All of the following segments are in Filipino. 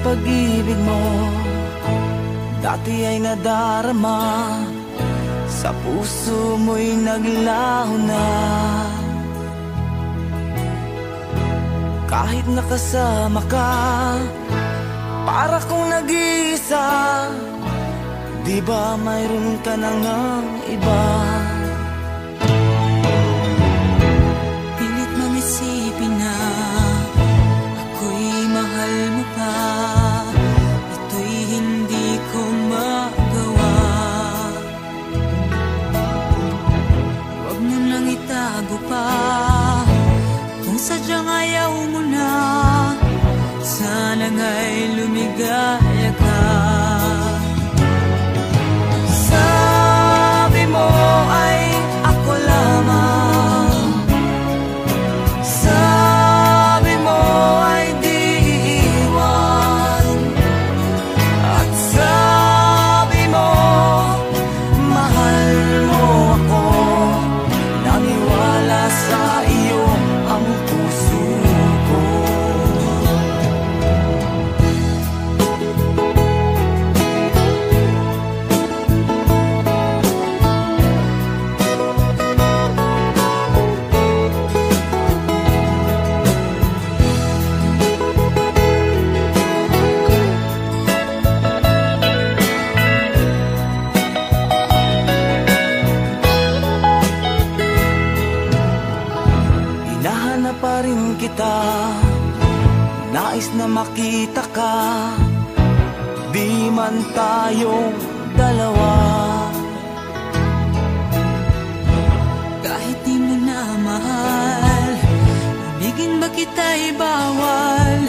pag-ibig mo dati ay nadarama, sa puso mo'y naglaho na. Kahit nakasama ka, para kong nag-iisa, di ba mayroon ka na ng iba? Pilit mong isipin na ako'y mahal mo pa, ito'y hindi ko magawa. Huwag mo nang itago pa, kung sadyang ayaw mo na, sana nga'y lumigaya ka. Sabi mo ay ako lamang, sabi mo ay di iiwan, at sabi mo mahal mo ako. Naniwala sa iyo ang puso ko. Hinahanap pa rin kita, nais na makita ka, di man tayong dalawa. Kahit di mo na mahal, ibigin ba kita'y bawal,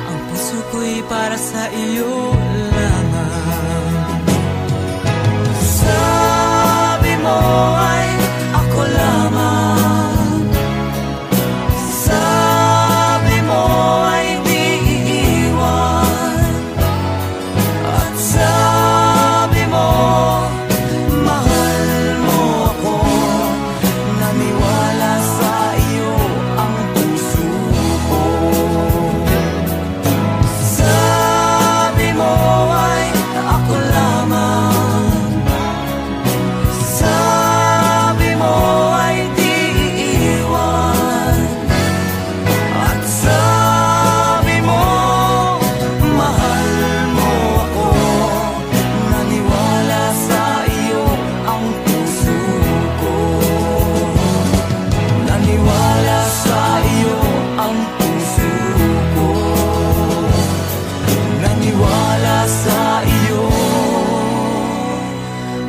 ang puso ko'y para sa iyo lamang. Sabi mo ay ako lamang, sabi mo ay di iiwan, at sabi mo mahal mo ako. Naniwala sa iyo ang puso ko. Sabi mo ay ako lamang, sabi mo ay di iiwan, at sabi mo mahal mo ako. Naniwala sa iyo ang puso ko. Naniwala sa iyo ang puso ko. Naniwala sa iyo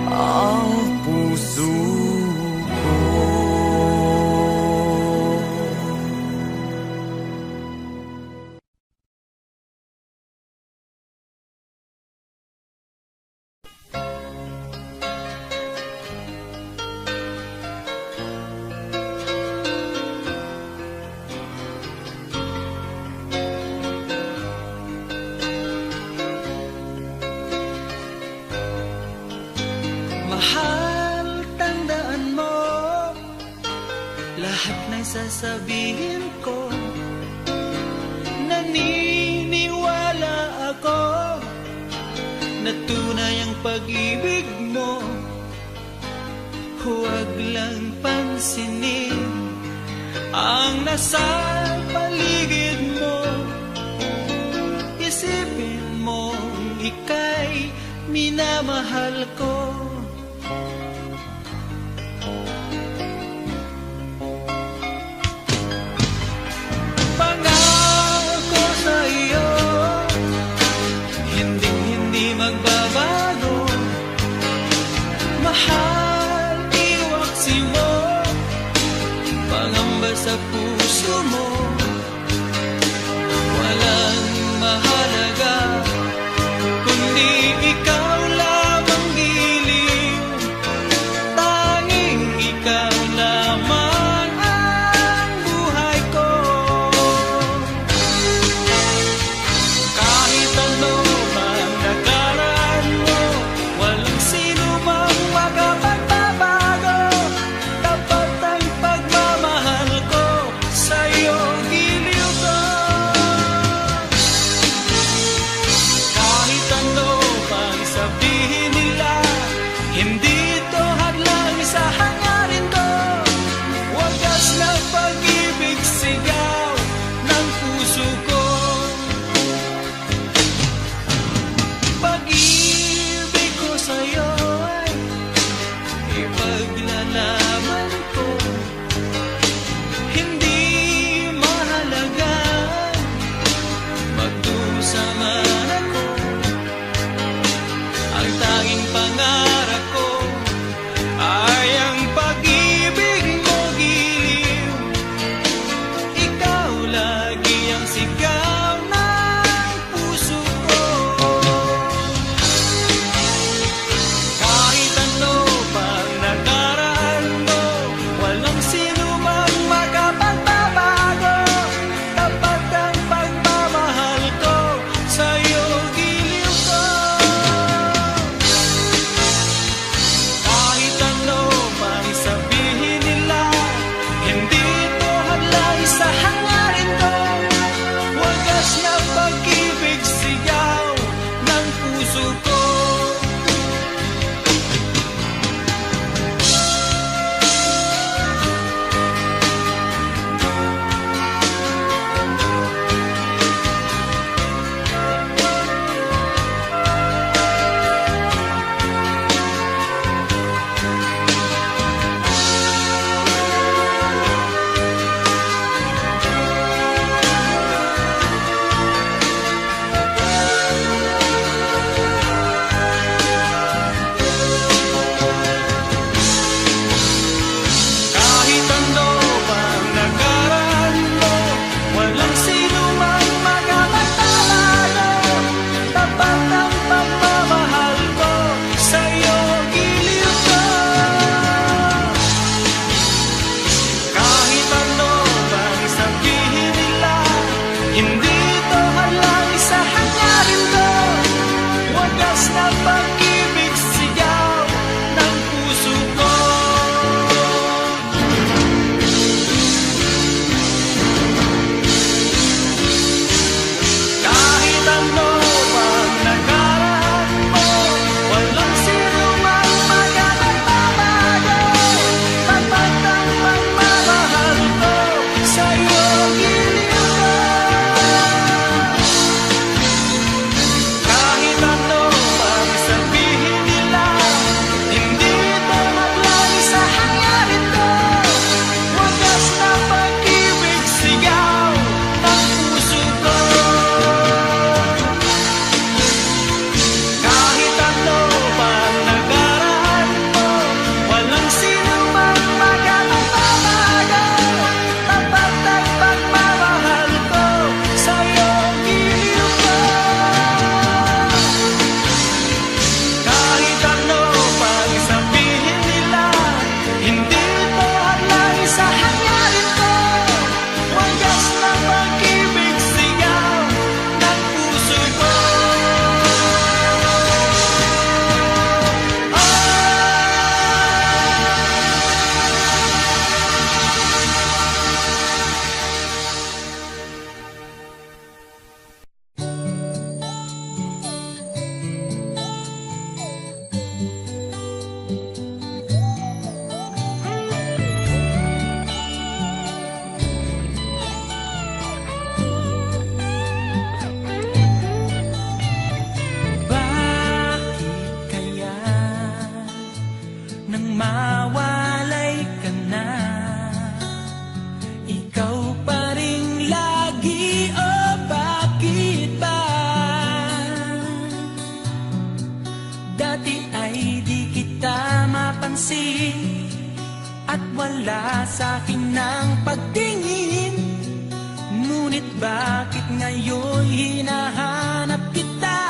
ang puso ko. Mahal, tandaan mo lahat ng sasabihin ko. Naniniwala ako na tunay ang pag-ibig mo. Huwag lang pansinin ang nasa paligid mo. Isipin mo ika'y minamahal ko. Pangako sa iyo, hindi magbabago. Mahal, iwaksi mo, pangamba sa puso mo. Walang mahalaga kundi ikaw lamang giling. tanging pangarap ko ay ang pag-ibig mo giliw. Ikaw lagi ang sigaw ng puso ko. Kahit ano pang nakaraan mo, walang sino mang makapagbabago. Tapat ang pagmamahal ko, sa'yo giliw ko. Kahit ano mang sabihin nila, hindi ito hadlay sa hangarin ko. Wagas na pag-ibig sigaw ng puso ko. Kahit ano pang nakaraan mo, walang sino mang makapagbabago. Tapat ang pagmamahal ko, sa'yo giliw ko. Kahit ano pang sabihin nila, hindi ito halay sa hangarin ko. Wagas na pag-ibig sigaw ng puso ko. Kahit ano pang nakaraan mo, walang sino mang makapagbabago. Tapat ang pagmamahal ko, sa'yo giliw ko. Kahit ano pang sabihin nila, hindi ito hadlay sa hangarin ko. Wagas na pag-ibig sigaw ng puso ko. Kahit ano pang nakaraan mo, walang sino mang makapagbabago. Tapat ang pagmamahal ko, sa'yo giliw ko. Kahit ano pang sabihin nila, hindi ito hadlay sa hangarin ko. Wagas na pag-ibig sigaw ng puso ko. Bakit kaya nang mawalay ka na, ikaw pa rin lagi, o bakit ba? Dati ay di kita mapansin, at wala sa'kin ng pagtingin. Ngunit bakit ngayon hinahanap kita?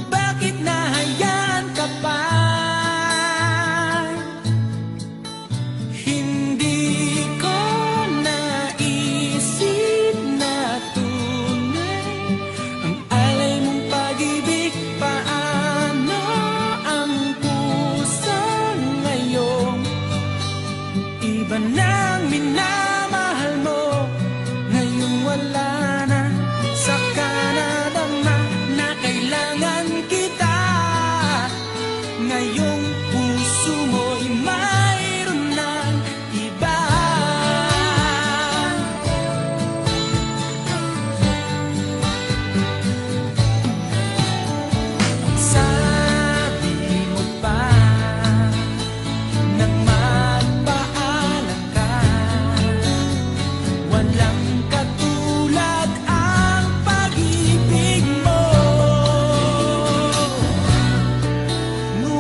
Bakit nahayaan ka pa? Hindi ko naisip na tunay ang alay mong pag-ibig. Paano ang puso ngayon? Iba nang minamahal mo, ngayon wala na, saka na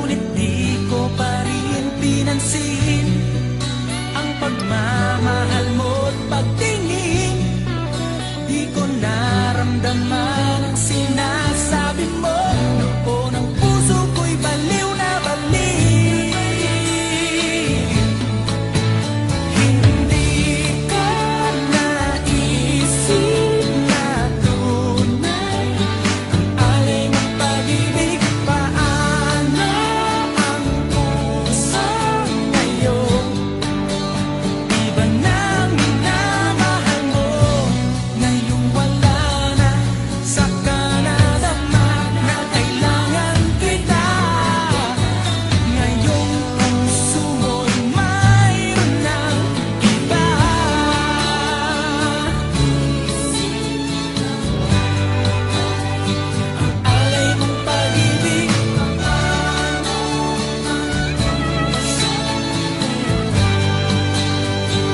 Ngunit di ko pa rin pinansin ang pagmamahal mo't pagtingin. Di ko naramdaman ang sinasabi mo. Noon ang puso ko'y baliw na baliw. Hindi ko naisip na tunay ang alay mong pag-ibig. Paano ang puso ngayon? Iba na minamahal mo. Ngayong wala na, saka nadama na kailangan kita. Ngayong puso mo'y mayroon ng iba. Alay mong pag-ibig.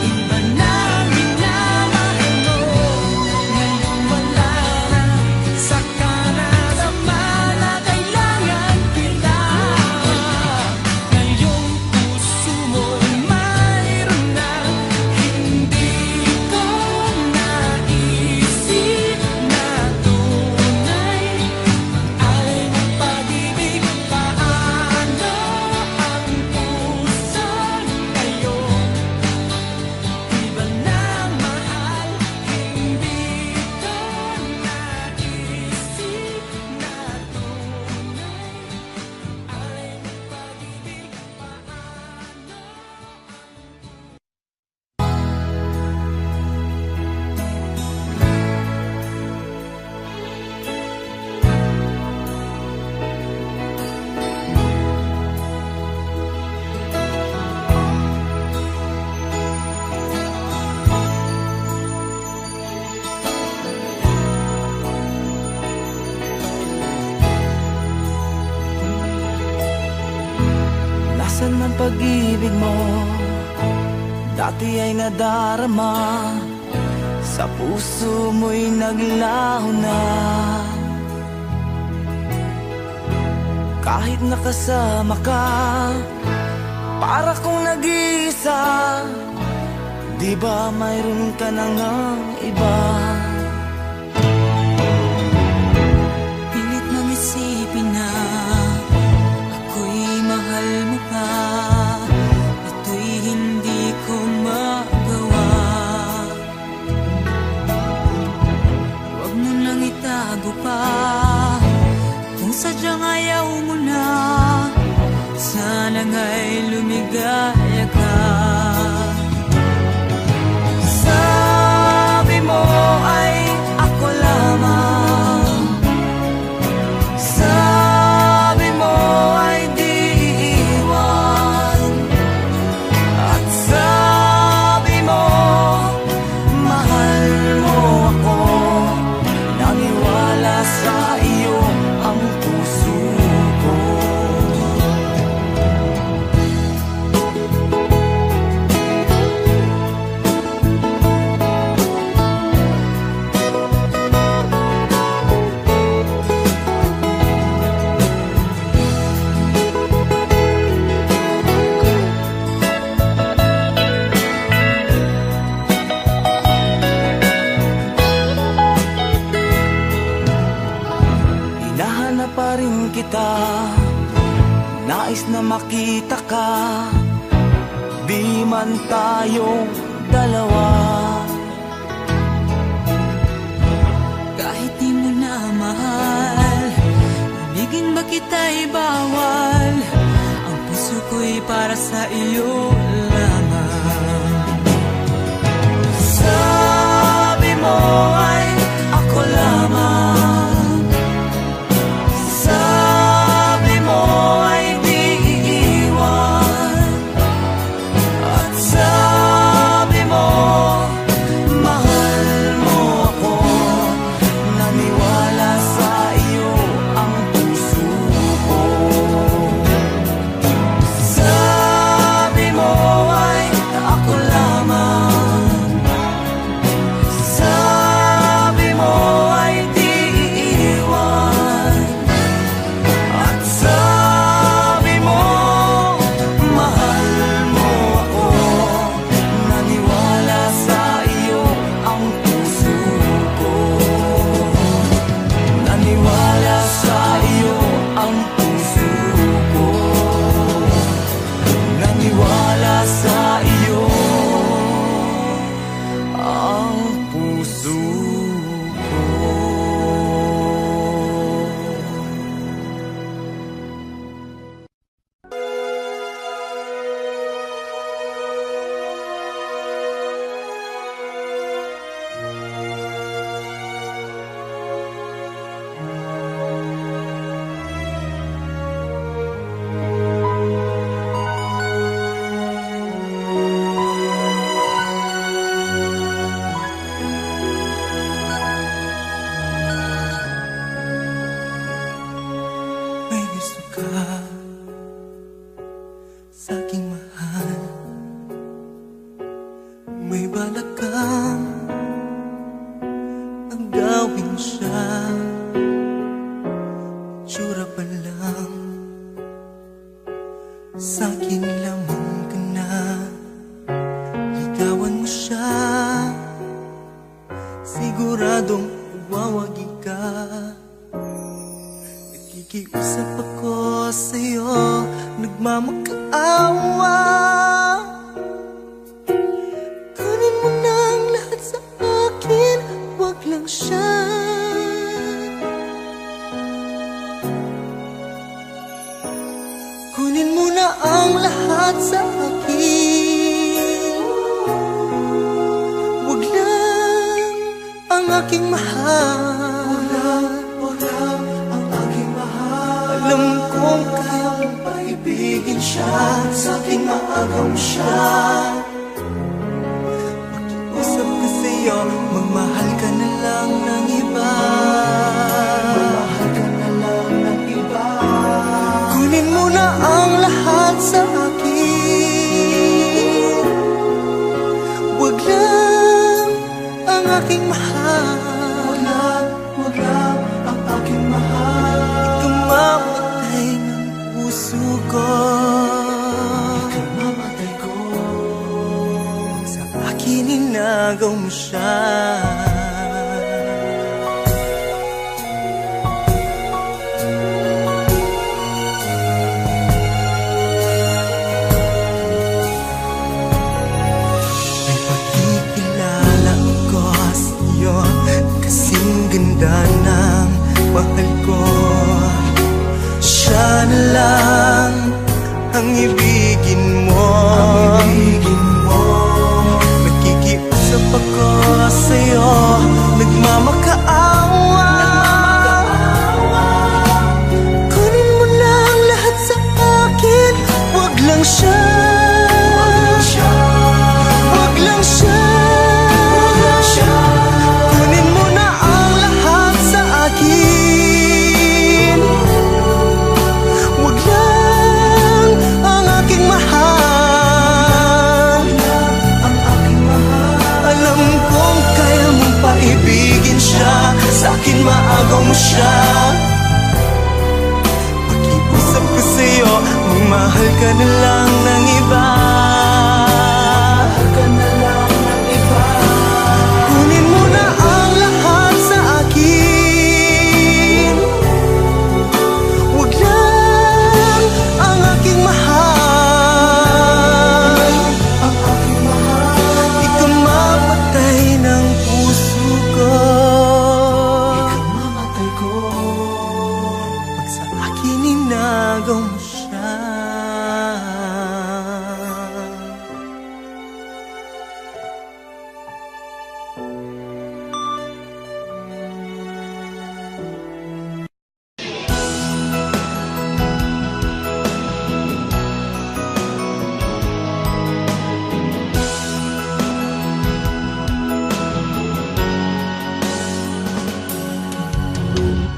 Iba na minamahal mo. Ngayong wala na, saka nadama na kailangan kita. Ngayong puso mo'y mayroon na. Hindi ko naisip na tunay alay mong pag-ibig. Paano ang puso ngayon? Iba na mahal. Hindi ko naisip na tunay alay mong pag-ibig. Nasaan ang pag-ibig mo? Dati ay nadarama, sa puso mo'y naglaho na. Kahit nakasama ka, para kong nag-iisa. Di ba mayroon ka na ngang iba? Pilit nang isipin na ako'y mahal mo pa. Ito'y hindi ko magawa. Huwag mo nang itago pa. Kung sadyang ayaw mo na, sana nga'y lumigaya ka. Sabi mo ay ako lamang. Sabi mo ay di iiwan. At sabi mo mahal mo ako. Naniwala sa iyo ang puso ko. Hinahanap pa rin kita, nais na makita ka. Di man tayong dalawa. Kahit di mo na mahal, ibigin ba kita'y bawal. Ang puso ko'y para sa iyo lamang. Sabi mo ay ako lamang. Sabi mo ay di iiwan. At sabi mo mahal mo ako. Naniwala sa iyo ang puso ko. Sabi mo ko. Naniwala sa iyo ang puso ko. May gusto ka sa aking mahal, may balak kang ang gawin siya. Tsura pa lang sa akin lamang ka na, ligawan mo siya, siguradong wawagi ka. Nakikiusap ako sa'yo, nagmamakaawa. Kunin mo na ang lahat sa akin, wag lang siya. Kunin mo na ang lahat sa akin, wag lang ang aking mahal. Wag lang ang aking mahal. Alam kong kaya mong paibigin siya, sa aking maagaw siya. Makiusap ka sa'yo, magmahal ka na lang ng iba. Magmahal ka na lang ng iba. Kunin mo na ang lahat sa akin, wag lang ang aking mahal. Wag lang ang aking mahal. Ikamamatay ng puso ko, ikamamatay ko. Sa akin inagaw mo siya. May pagkikilala ako sa'yo, kasing ganda ng mahal ko. Siya na lang ang ibigin mo. Nakikiusap ako sa'yo, nagmamakaawa. Kunin mo na ang lahat sa akin, wag lang siya. Wag lang siya. Kunin mo na ang lahat sa akin, wag lang ang aking mahal. Alam kong kaya mong paibigin siya, sa akin maagaw mo siya. Pakiusap ko sa'yo, magmahal ka na lang ng iba. Kunin mo na ang lahat sa akin, wag lang ang aking mahal. Ikamamatay ng puso ko, pag sa akin inagaw mo siya.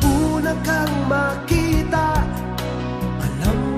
Una kang makita, alam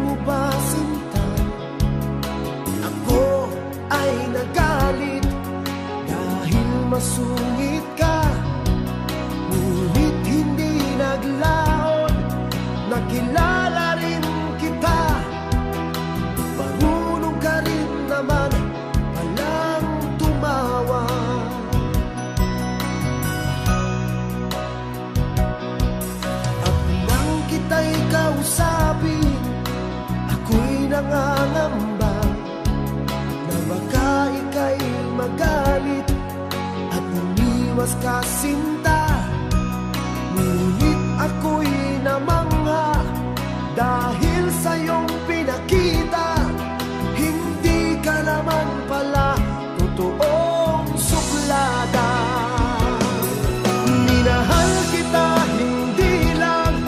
nangangamba na baka ika'y magalit at umiwas ka sinta. Ngunit ako'y namangha dahil sa iyong pinakita. Hindi ka naman pala totoong suplada. Minahal kita hindi lang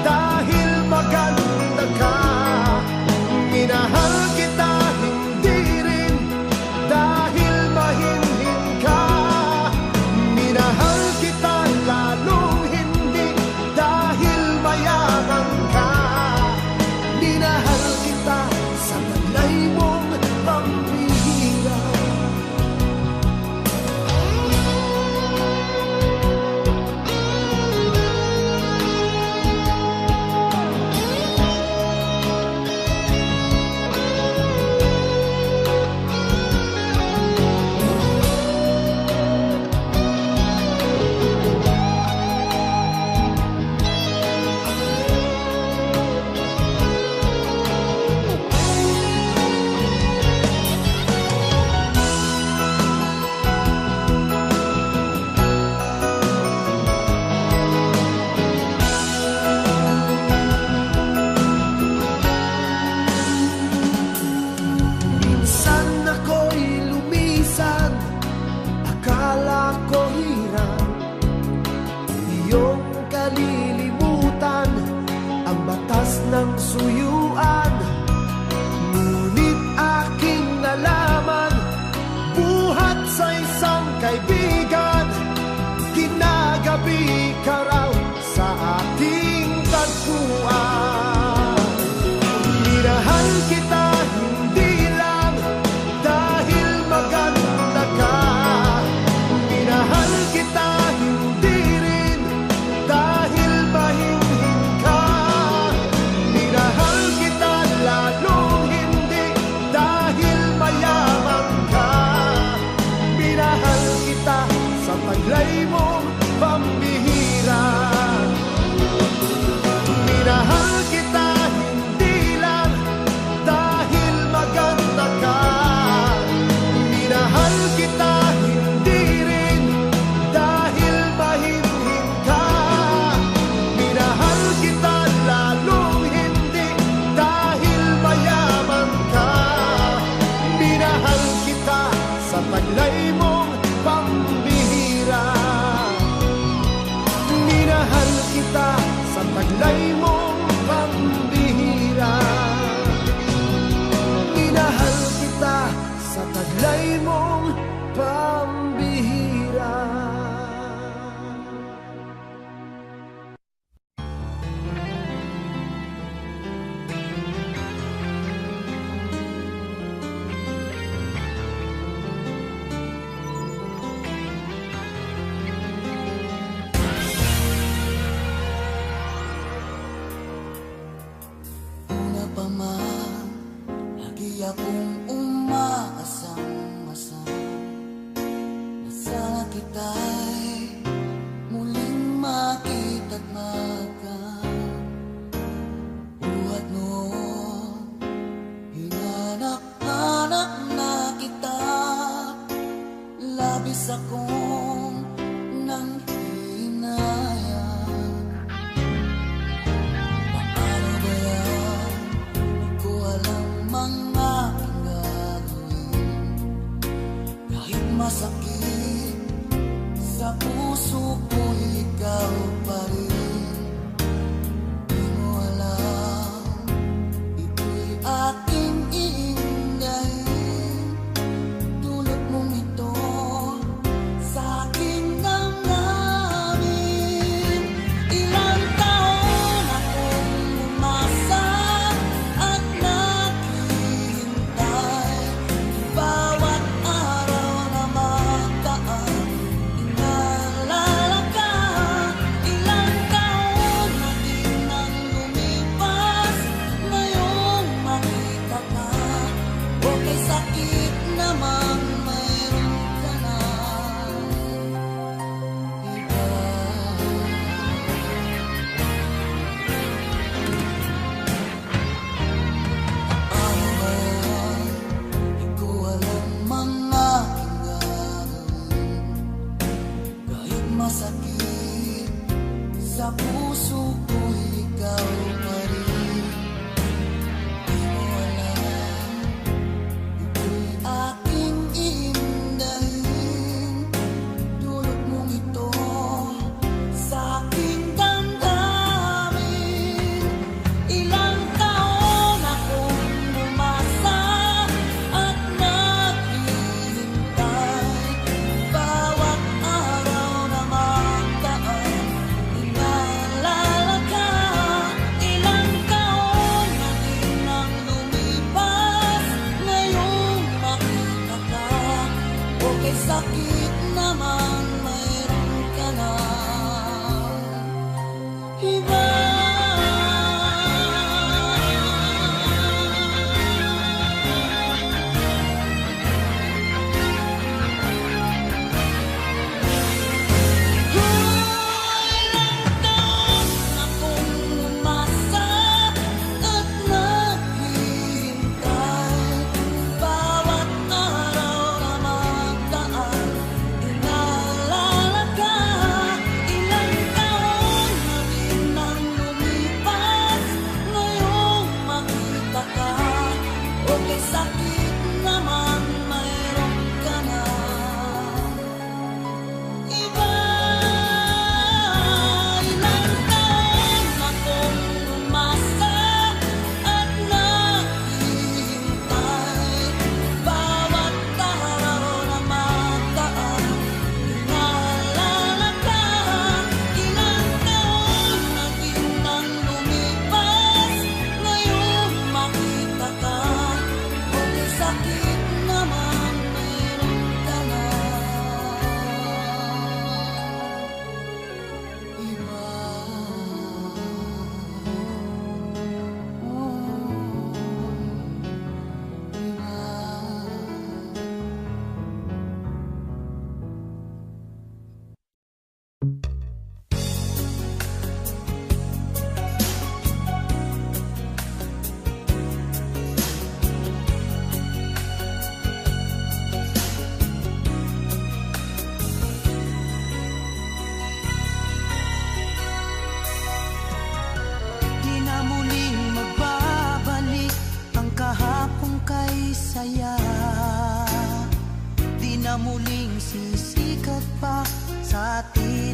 dahil maganda ka. Minahal kita hindi rin dahil mahinhin ka. Minahal kita lalong hindi dahil mayaman ka. Minahal kita sa taglay mong pambihira. Minsan ako'y lumisan, akala ko hirap iyong kalilimutan ang batas ng suyuan. Ngunit aking nalaman, buhat sa isang kaibigan, ginagabi ka raw sa ating tagpuan. Minahal kita hindi lang dahil maganda ka. Minahal kita hindi rin dahil mahinhin ka. Minahal kita lalong hindi dahil mayaman ka. Minahal kita sa taglay mong pambihira. Minahal kita hindi lang dahil maganda ka. Minahal kita hindi rin dahil mahinhin ka. Minahal kita lalong hindi dahil mayaman ka. Minahal kita sa taglay mong pambihira. Minahal kita sa taglay mong pambihira. Minahal kita sa taglay mong pambihira. Una pa man, lagi akong umaasang-asang na sana kita'y muling makita't magkan. Buhat noon, hinanap-hanap na kita, labis akong nang hinayang. Paano ba yan? Di ko alam mga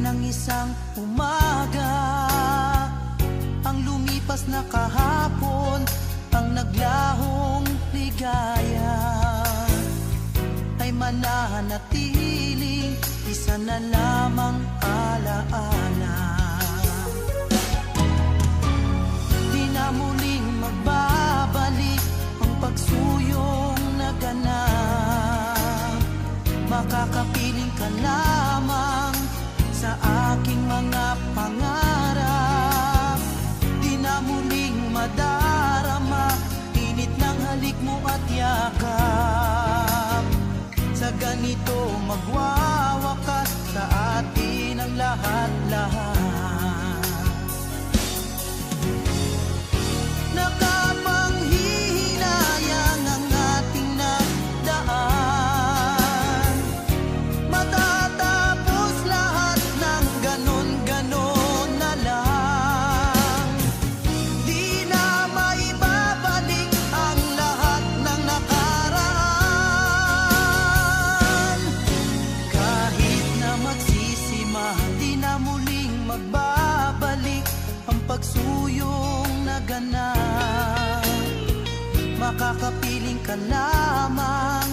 ng isang umaga, ang lumipas na kahapon, ang naglahong ligaya ay mananatiling isa na lamang alaala. Di na muling magbabalik ang pagsuyong naganap, makakapiling ka lamang sa aking mga pangarap. Di na muling madarama init ng halik mo at yakap. Sa ganito magwawakas sa atin ang lahat-lahat. Nakapanghihinayang ang ating nagdaan, matatapos lahat ng ganon-ganon na lang. Di na maibabalik ang lahat ng nakaraan. Kahit na magsisima, di na muling magbabalik ang pagsuyong naganap, makakapiling ka lamang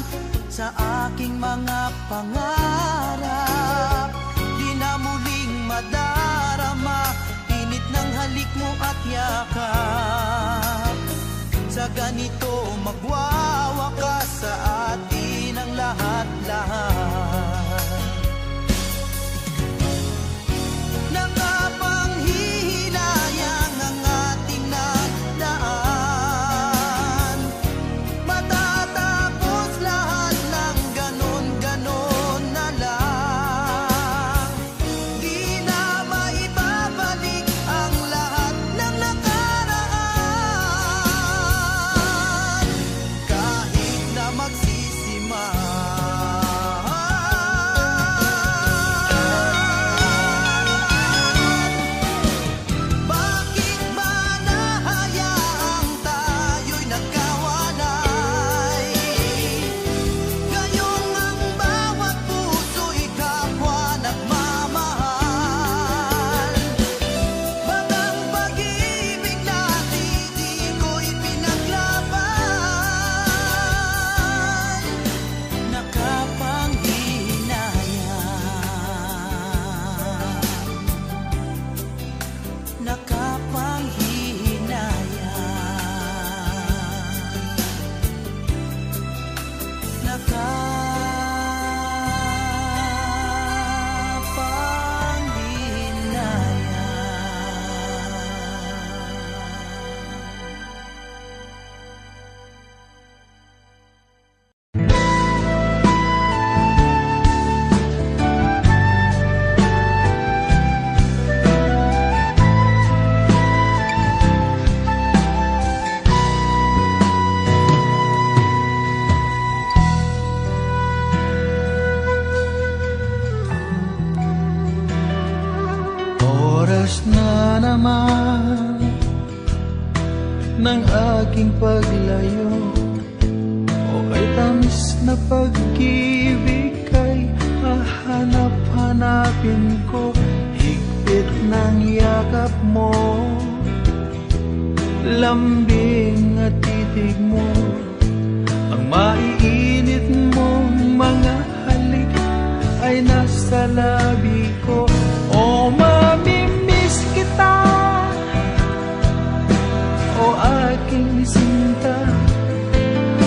sa aking mga pangarap. Di na muling madarama init ng halik mo at yakap. Sa ganito magwawakas sa atin ang lahat-lahat. Nakapanghihinayang ang ating nagdaan, matatapos lahat ng ganon-ganon na lang. Di na maibabalik ang lahat ng nakaraan. Kahit na magsisima, bakit ba nahayaang tayo'y nagkawanay? Gayong ang bawat puso'y kapwa nagmamahal. Ba't ang pag-ibig natin di ko'y pinaglaban? Nakapanghinayang, Oras na naman ng aking paglayo, o ay tamis na pag-ibig kay hahanap-hanapin ko. Higpit ng yakap mo, lambing at titig mo, ang maiinit mong mga halik ay nasa labi ko. O mamimiss kita, o aking sinta,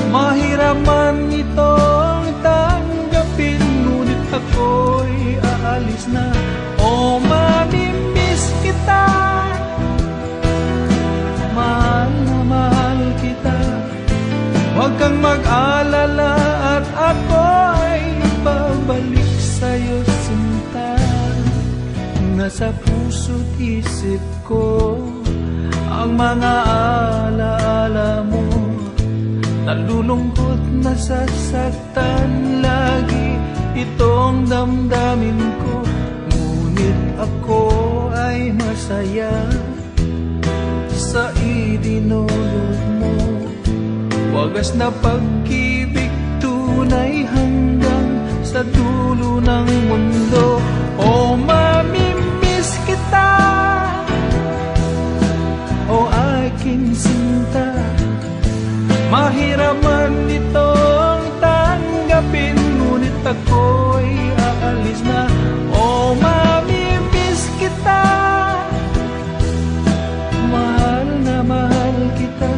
mahirap man itong tanggapin, ngunit ako'y aalis na. O mamimiss kita, mahal na mahal kita, huwag kang mag-alala at ako'y babalik sa'yo, sinta. Nasa puso't isip ko ang mga alaala mo, nalulungkot, nasasaktan lagi itong damdamin ko. Ngunit ako ay masaya sa idinulot mo, wagas na pag-ibig, tunay hanggang sa dulo ng mundo. O mami, Mahirap man itong tanggapin, ngunit ako'y aalis na. Oh, mamimiss kita, mahal na mahal kita.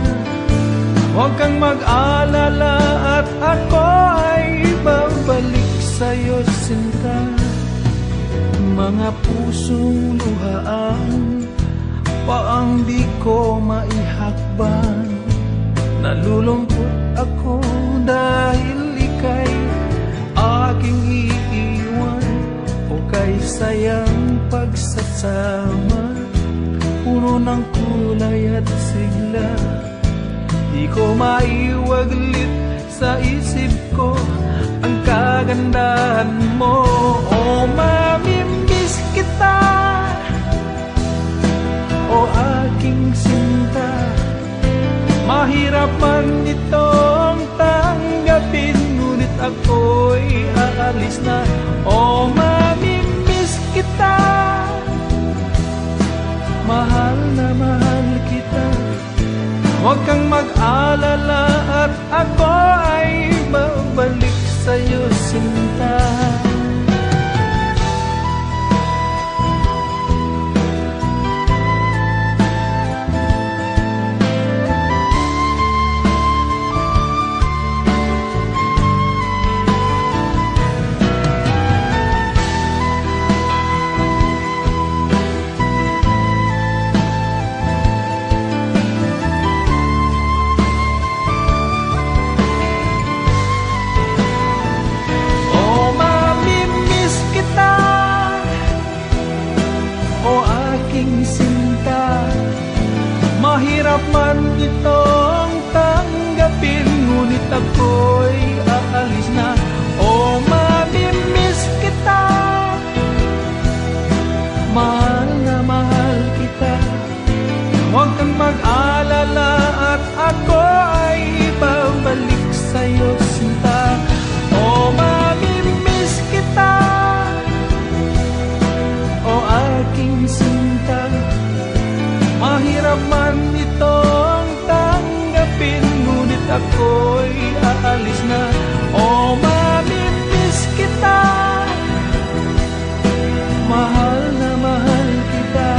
Huwag kang mag-alala at ako ay babalik sa'yo, sinta. Mga pusong luhaan, paang di ko maihakban. Nalulungkot ako dahil ika'y aking iiwan. O kay sayang pagsasama, puno ng kulay at sigla. Di ko maiwaglit sa isip ko ang kagandahan mo. O mamimiss kita, o aking sinta. Mahirap man itong tanggapin, ngunit ako'y aalis na. O mamimiss kita, mahal na mahal kita. Huwag kang mag-alala at ako ay babalik sa'yo, sinta. Mahirap man itong tanggapin, ngunit ako'y aalis na. O mamimiss kita, mahal na mahal kita. Huwag kang mag-alala at ako ay babalik sa'yo, sinta. O mamimiss kita, o aking sinta. Mahirap man itong tanggapin, ngunit ako'y aalis na. O mamimiss kita, mahal na mahal kita.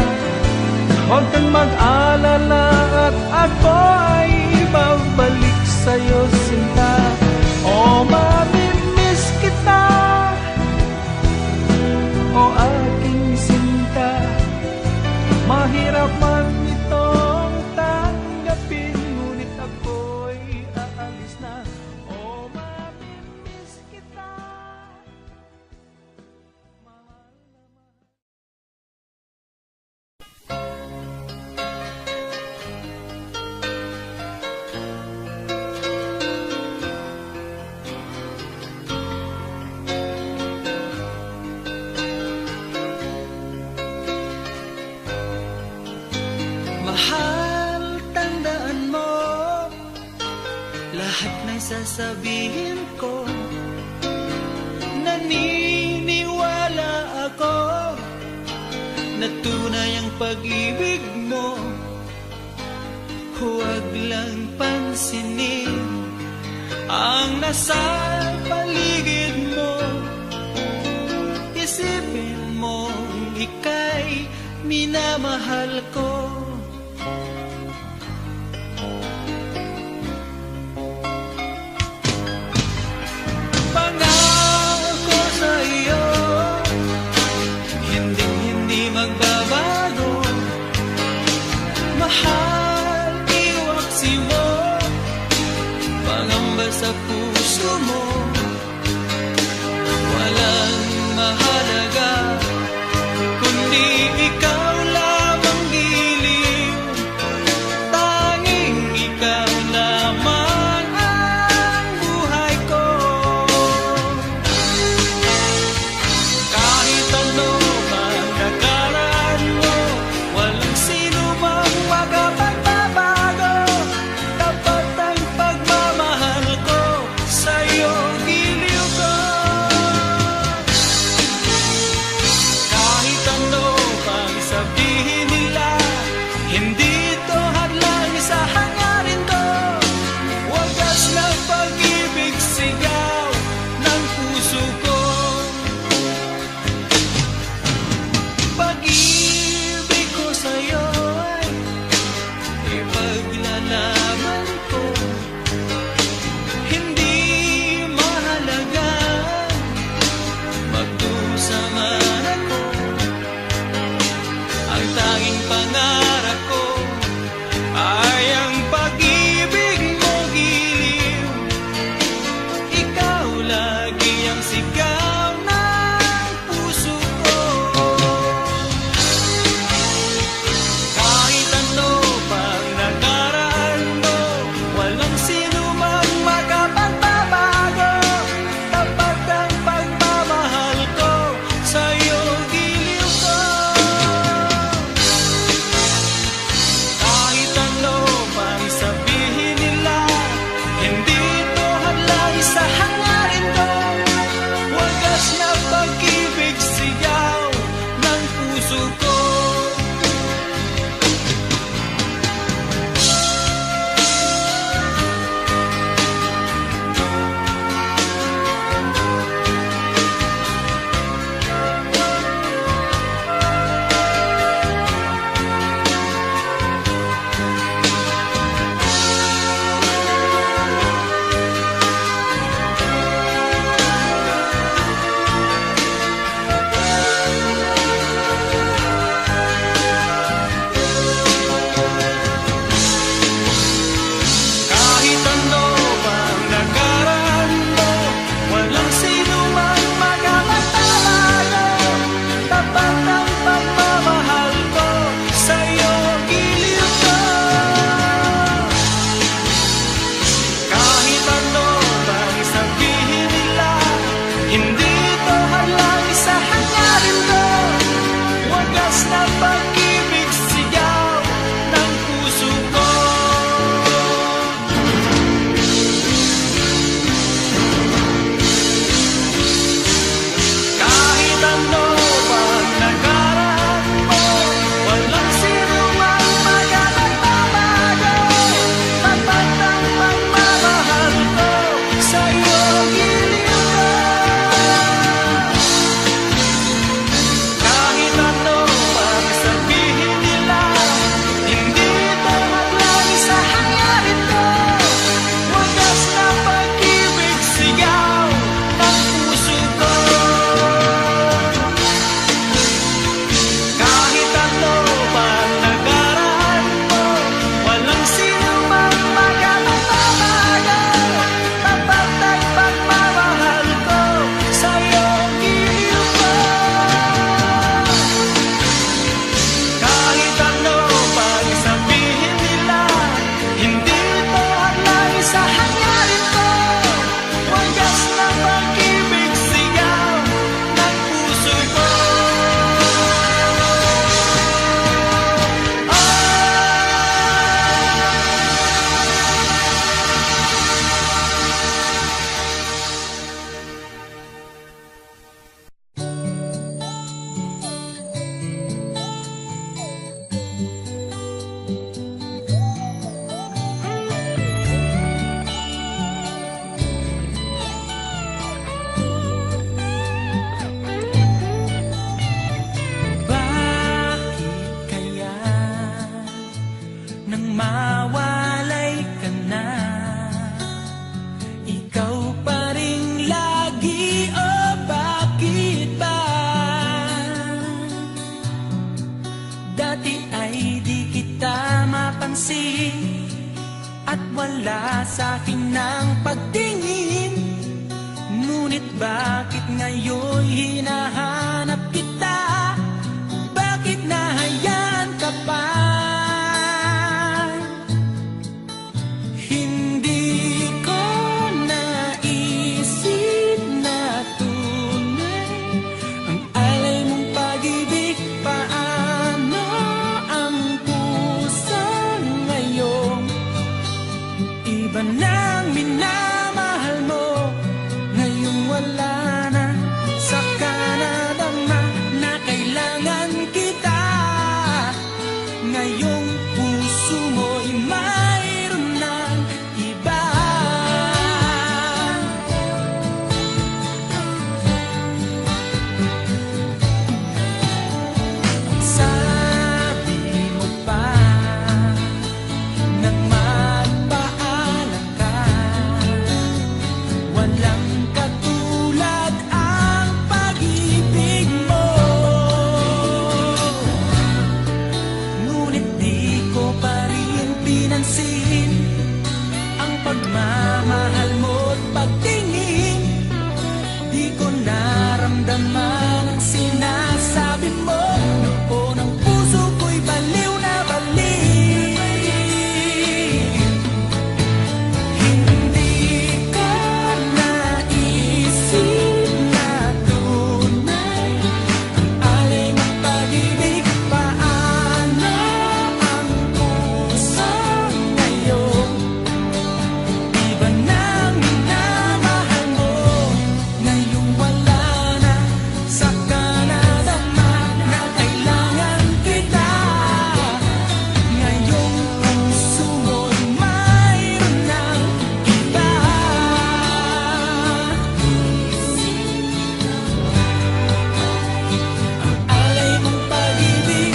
Huwag kang mag-alala at ako ay babalik sa'yo, sinta. O mamimiss kita, o aking sinta. Mahirap man itong tanggapin, ngunit ako'y aalis na. O mamimiss kita, mahal na mahal. Mahal, tandaan mo lahat na sasabihin ko. Naniniwala ako na tunay ang pag-ibig mo. Huwag lang pansinin ang nasa paligid mo. Isipin mo ika'y minamahal ko. Pangako sa iyo, hindi magbabago. Mahal, iwaksi mo, pangamba sa puso mo. Walang mahalaga kundi ikaw lamang giliw. sa'kin ng pagtingin. Ngunit bakit ngayon hinahanap kita? Bakit nahayaan ka pa? Hindi ko naisip na tunay ang alay mong pag-ibig. Paano ang puso ngayon? Iba nang minamahal mo, ngayong wala na. Saka nadama na kailangan kita. Ngayong puso mo'y mayroon ng iba. Sabi mo pa nang magpaalam ka, walang katulad ang pag-ibig mo. Ngunit di ko pa rin pinansin ang pagmamahal mo't pagtingin. Di ko naramdaman ang sinasabi mo. Noon ang puso ko'y baliw na baliw. Hindi ko naisip na tunay ang alay mong pag-ibig. Paano ang puso ngayon? Iba nang minamahal mo, ngayong wala na. Saka nadama na kailangan kita. Ngayong puso mo'y mayroon ng iba. Ang alay mong pag-ibig,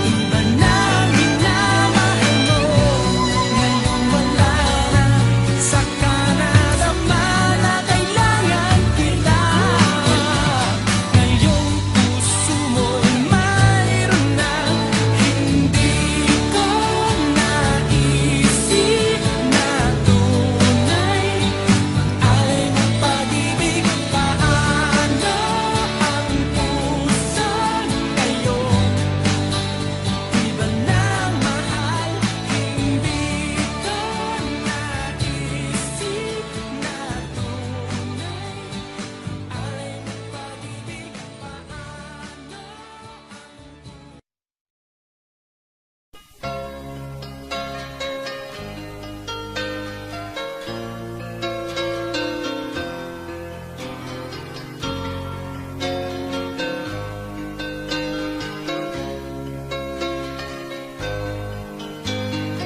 iba nang minamahal mo, ngayong wala na. Saka nadama na kailangan kita. Ngayong puso mo'y mayroon na. Hindi ko naisip na tunay ang alay mong pag-ibig. Paano ang puso ngayon? Iba nang mahal, hindi ko naisip na tunay alay mong pag-ibig.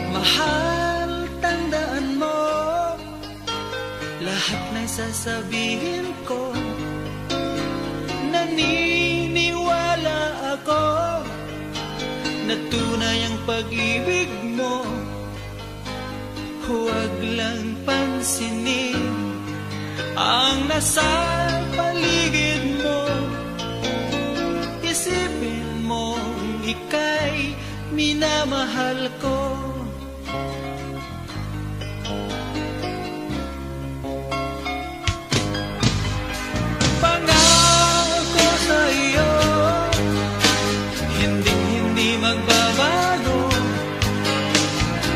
Mahal, tandaan mo lahat na sasabihin ko. Naniniwala ako na tunay ang pag-ibig mo. Huwag lang pansinin ang nasa paligid mo. Isipin mong ika'y minamahal ko. Pangako sa'yo, hindi magbabago.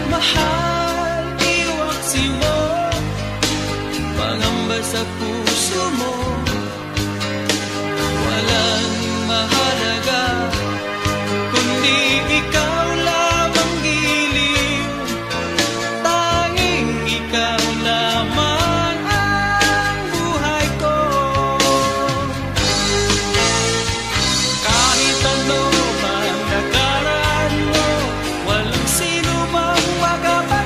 Mahal, iwaksi mo, pangamba sa puso mo. Walang mahalaga kundi ikaw lamang giliw. Tanging ikaw lamang ang buhay ko. Kahit ano man nakaraan mo, walang sino mang makapag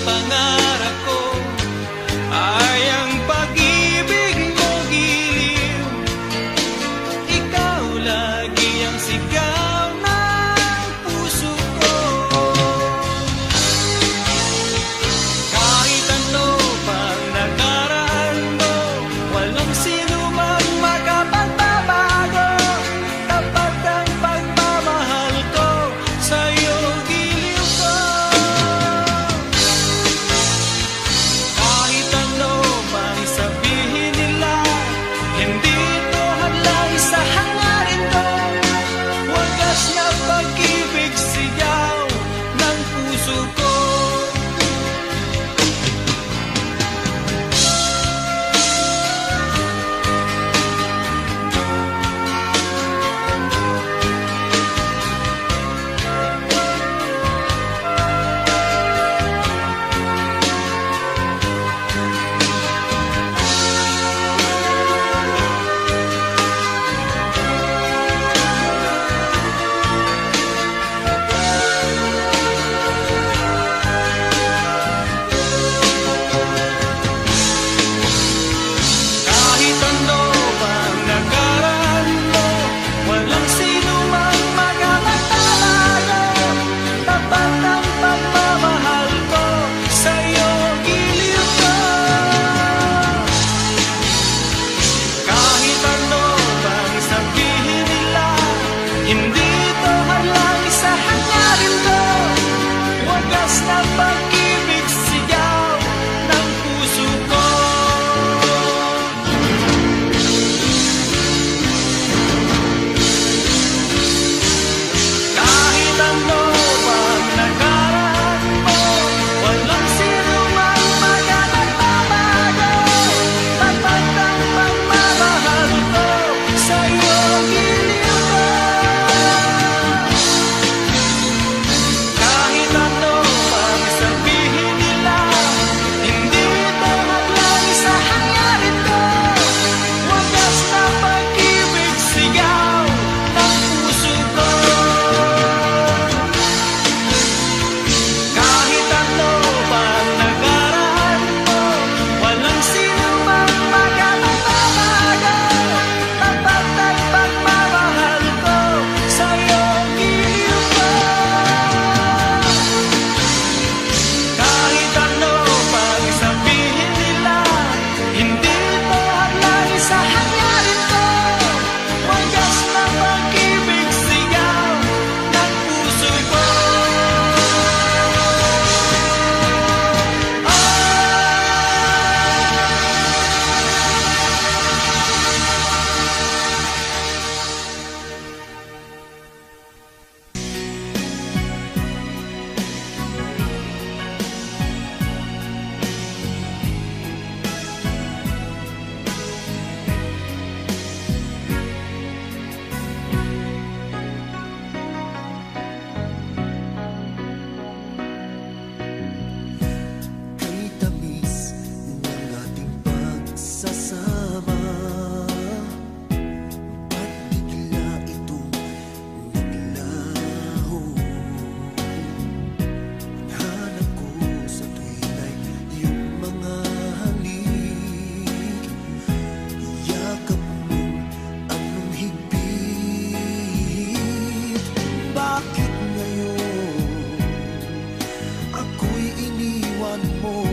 pangarap ko ay ang pag-ibig mo giliw. Ikaw lagi ang sigaw ng puso ko. Kahit ano pang nakaraan mo, walang sino mang makapagbabago. Tapat ang pagmamahal ko, sa'yo giliw ko. Kahit ano pang sabihin nila, hindi ito hadlang sa hangarin ko. Wagas na pag-ibig sigaw ng puso ko. Kahit ano pang nakaraan mo, walang sino mang makapagbabago. Tapat ang pagmamahal ko, sa'yo giliw ko. Kahit ano pang sabihin nila, hindi ito hadlang sa hangarin ko. Wagas na pag-ibig sigaw ng puso ko. Kahit ano pang nakaraan mo, walang sino mang makapagbabago. Tapat ang pagmamahal ko, sa'yo giliw ko. Kahit ano pang sabihin nila, hindi ito hadlang sa hangarin ko. Wagas na pag-ibig sigaw ng puso ko. Kahit ano pang nakaraan mo, walang sino mang makapagbabago. Tapat ang pagmamahal ko, sa'yo giliw ko. Kahit ano pang sabihin nila, hindi ito hadlang sa hangarin ko. Wagas na pag-ibig sigaw ng puso ko. Kay tamis ng ating pagsasama, ba't bigla itong naglaho? Hanap ko sa tuwing ay iyong mga halik, yakap mong anong higpit. Bakit ngayon ako'y iniwan mo?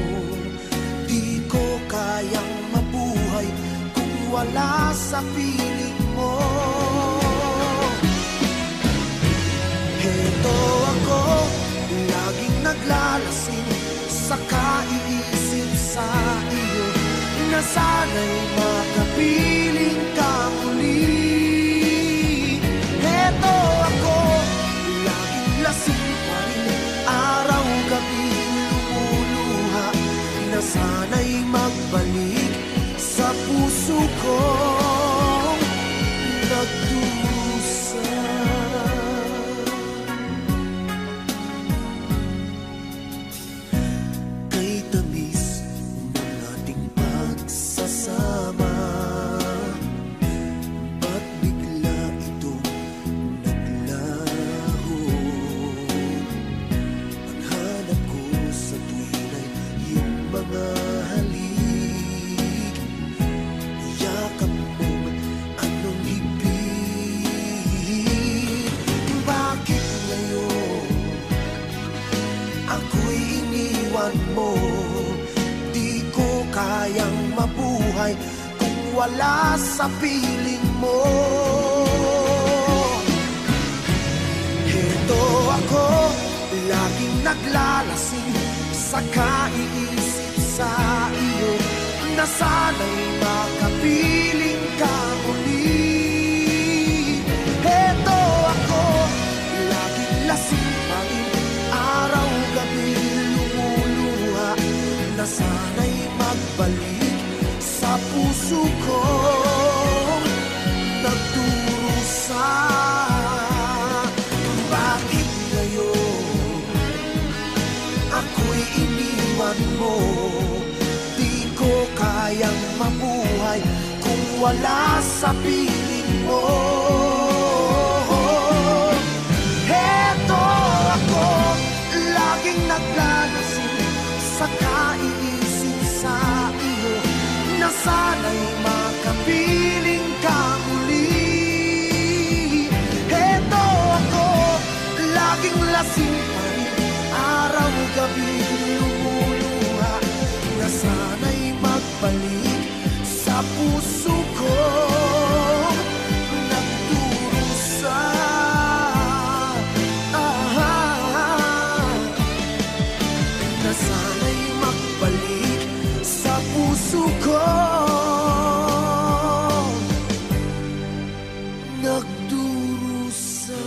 Di ko kayang mabuhay kung wala sa piling mo. Heto ako, laging naglalasing sa kaiisip sa iyo, na sana'y makapiling ka muli. Heto ako, laging lasing pa rin, araw-gabi lumuluha, na sana'y magbalik sa puso kong nagdusa. Kay tamis ng ating pagsasama, iniwan mo. Di ko kayang mabuhay kung wala sa piling mo. Heto ako, laging naglalasing sa kaiisip sa iyo, na sana'y makapiling ka muli. Heto ako, laging lasing pa rin, araw-gabi lumuluha, na sana'y magbalik sa puso ko nagdurusa. Bakit ngayon ako'y iniwan mo? Di ko kayang mabuhay kung wala sa piling mo. Heto ako, laging naglalasing sa kaiisip sa iyo, na sana'y makapiling ka muli. Heto ako, laging lasing pa rin, araw-gabi lumuluha, na sana'y magbalik sa puso ko nagdurusa. Na sana'y magbalik sa puso ko nagdurusa.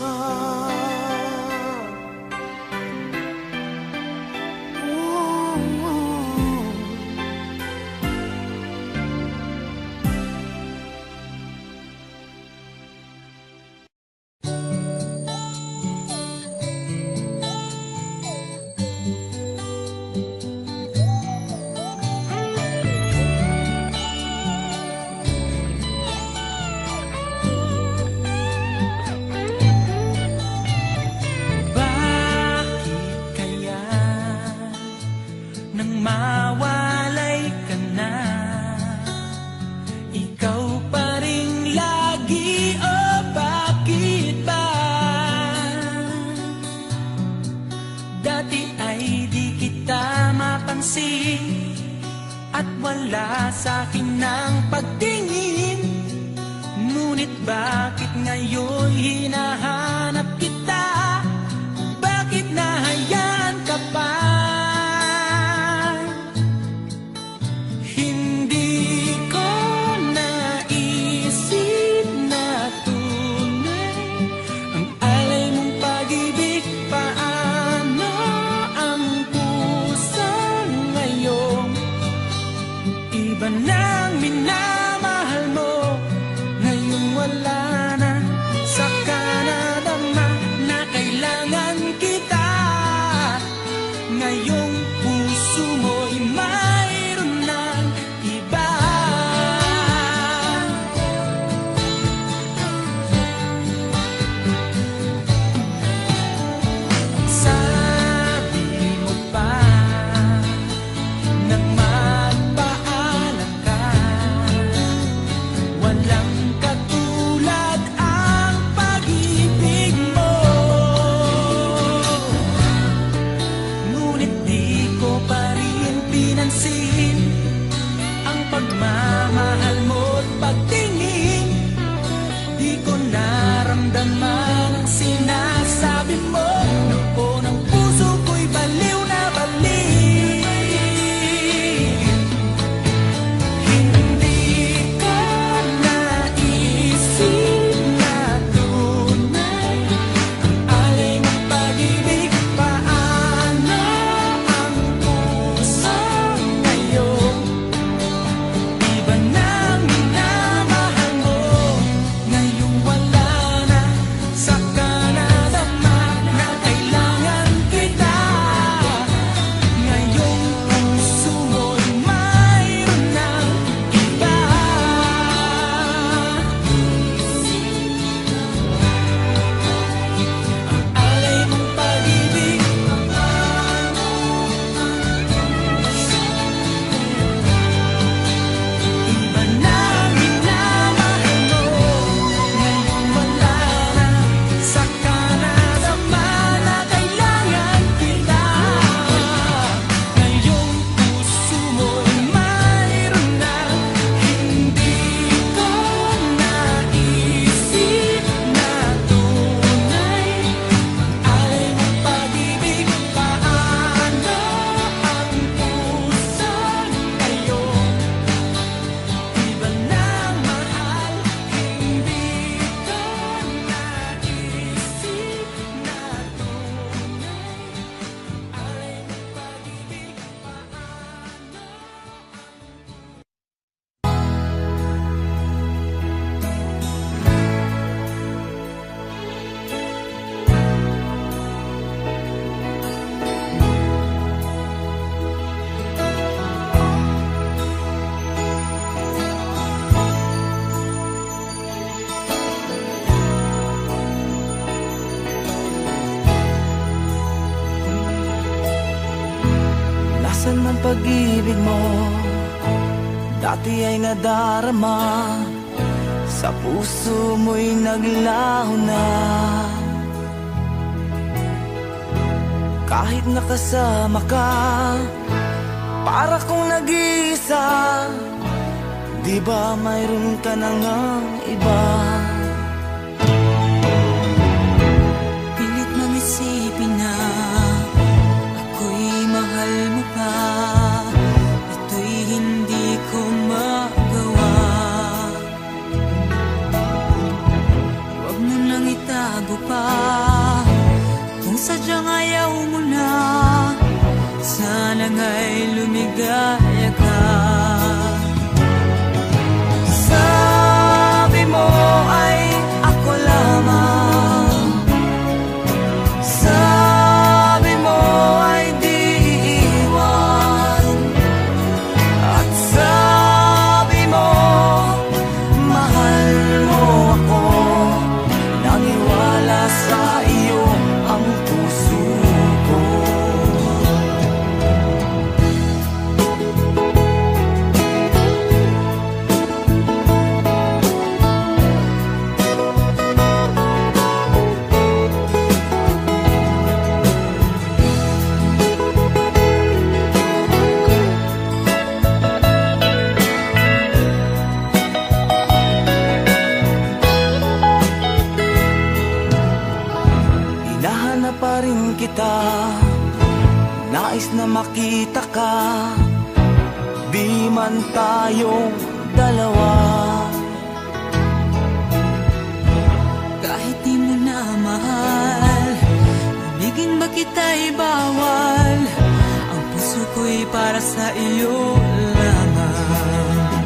Mawalay ka na, ikaw pa rin lagi, o bakit ba? Dati ay di kita mapansin, at wala sa'kin ng pagtingin. Ngunit bakit ngayon hinahanap kita? Bakit nahayaan ka pa? Nang minamahal mo, ngayon wala na, saka nadamdaman. Nasaan ang pag-ibig mo? Dati ay nadarama, sa puso mo'y naglaho na. Kahit nakasama ka, para kong nag-iisa. Di ba mayroon ka na ngang iba? Pilit mang isipin na ako'y mahal mo pa. Ito'y hindi ko magawa. Huwag mo nang itago pa. Kung sadyang ayaw mo na, sana nga'y lumigaya ka. Sabi mo ay ako lamang, sabi mo ay di iiwan, at sabi mo mahal mo ako. Naniwala sa iyo ang puso ko. Hinahanap pa rin kita, nais na makita ka. Di man tayong dalawa. Kahit di mo na mahal, ibigin ba kita'y bawal? Ang puso ko'y para sa iyo lamang.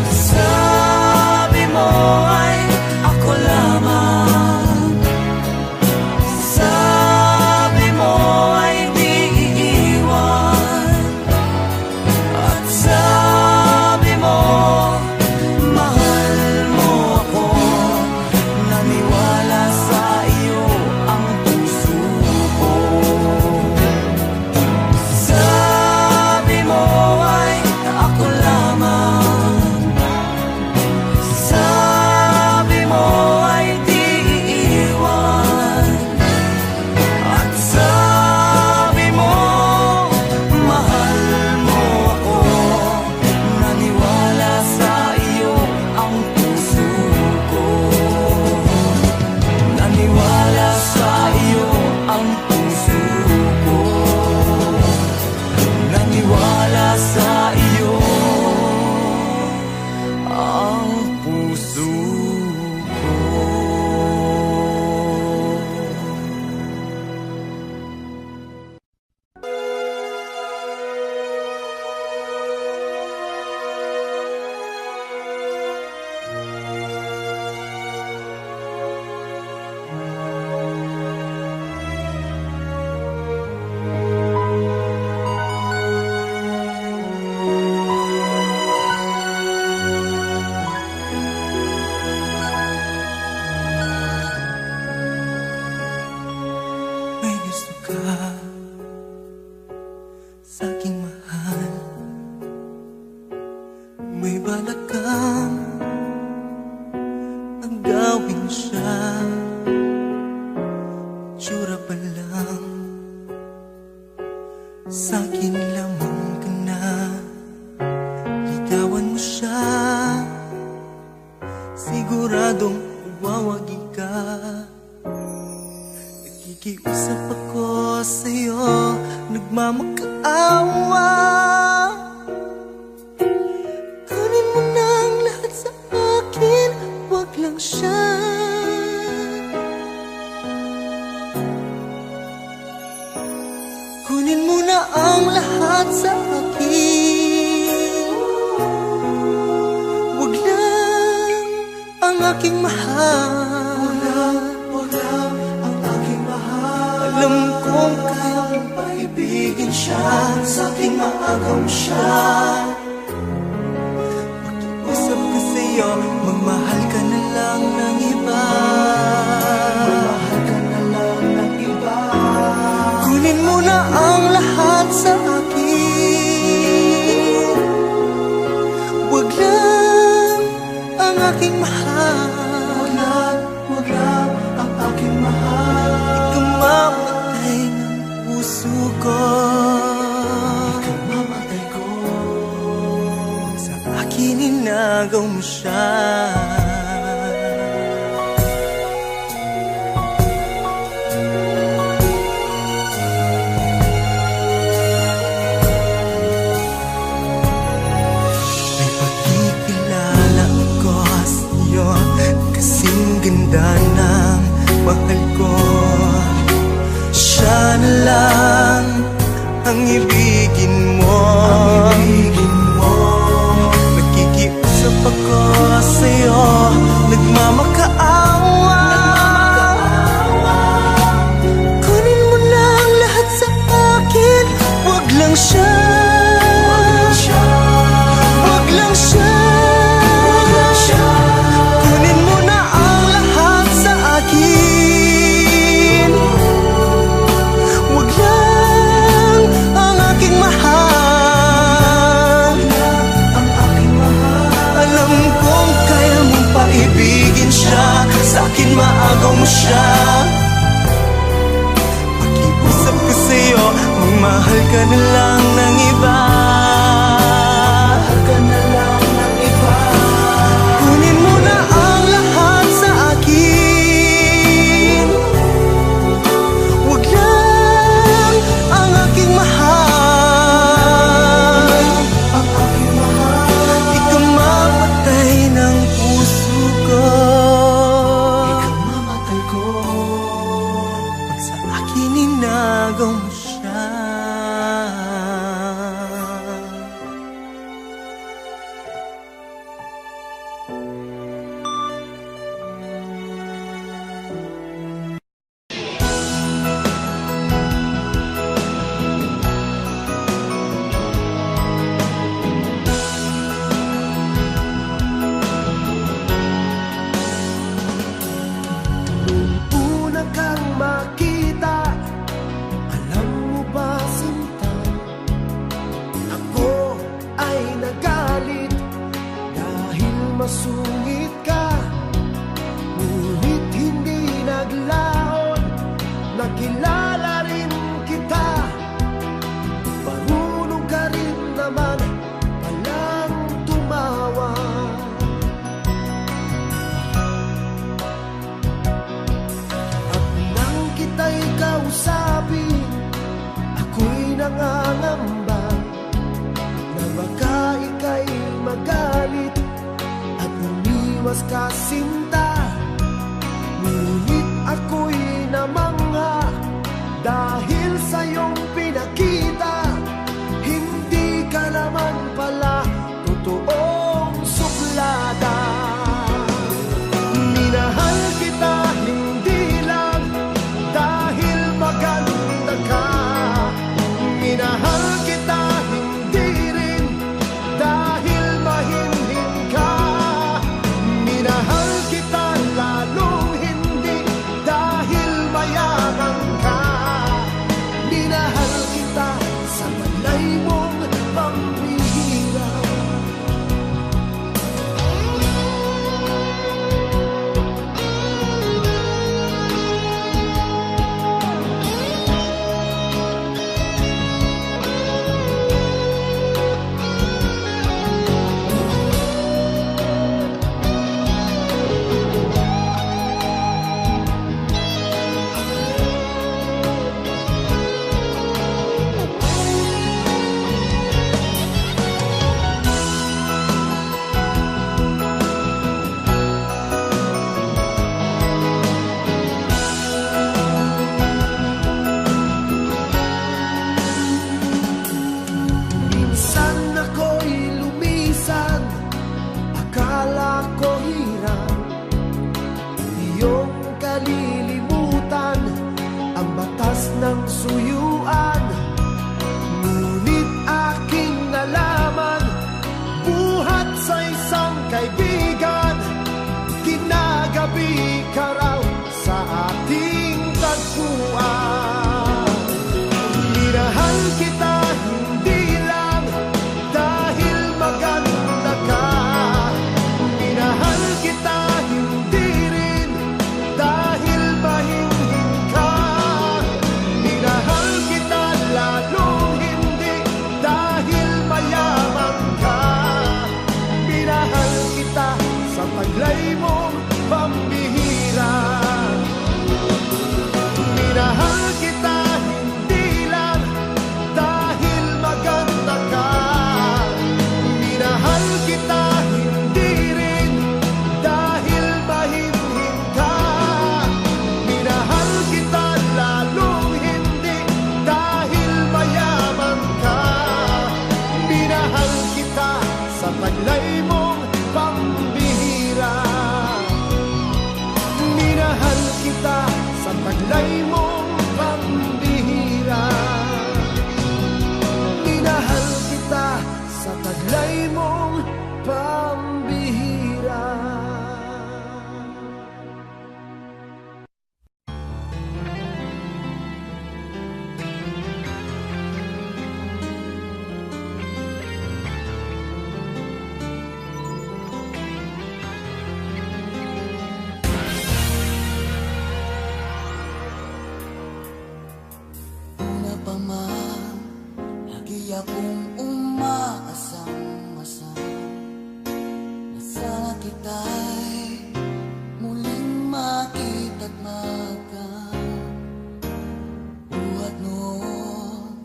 Sabi mo ay ako lamang, sabi mo ay di iiwan, at sabi mo mahal mo ako. Naniwala sa iyo ang puso ko. Sabi mo ay ako lamang, sabi mo ay di iiwan, at sabi mo mahal mo ako. Naniwala sa iyo ang puso ko. Naniwala sa iyo ang puso ko. Naniwala sa iyo ang puso ko. May gusto ka sa aking mahal, may balak kang agawin siya. Tsura pa lang sa akin lamang ka na. Ligawan mo siya, siguradong wawagi ka. Nakikiusap ako sa'yo, nagmamakaawa. Kunin mo na ang lahat sa akin, wag lang siya. Kunin mo na ang lahat sa akin, wag lang ang aking mahal. Wag lang ang aking mahal. Alam kong kaya mong paibigin siya, sa aking maagaw siya. Makiusap ka sa'yo, magmahal ka na lang ng iba. Magmahal ka na lang ng iba. Kunin mo na ang lahat sa akin, puso ko. Ikaw mamatay ko. Sa akin inagaw mo siya. May pagkikilala ko sa'yo, kasing ganda ng mahal ko. Siya na lang ang ibigin mo. Nakikiusap ako sa'yo, nagmamakaawa. Kunin mo na ang lahat sa akin, wag lang siya. Wag lang siya. Kunin mo na ang lahat sa akin, wag lang ang aking mahal. Alam kong kaya mong paibigin siya, sa akin maagaw mo siya. Pakiusap ko sa'yo, magmahal ka na lang ng iba. Kunin mo na ang lahat sa akin, wag lang ang aking mahal. Ikaw mamatay ng puso ko. Ikaw mamatay ko. Pag sa akin inagaw mo siya. Una kang makita, alam mo ba sinta, ako ay nagalit dahil masungit ka. Ngunit hindi naglaon, nakilala rin kita. Marunong ka rin naman palang tumawa. At nang kita'y kausapin, ako'y nangangamba na baka ika'y magalit at umiwas ka sinta. Ngunit ako'y namangha dahil sa iyong pinakita, hindi ka naman pala totoong suplada. Minahal kita hindi lang dahil maganda ka. Minahal kita hindi rin dahil mahinhin ka. Minahal kita lalong hindi dahil mayaman ka. Minahal akong umaasang-asang na sana kita'y muling makita't magkabuhat noon.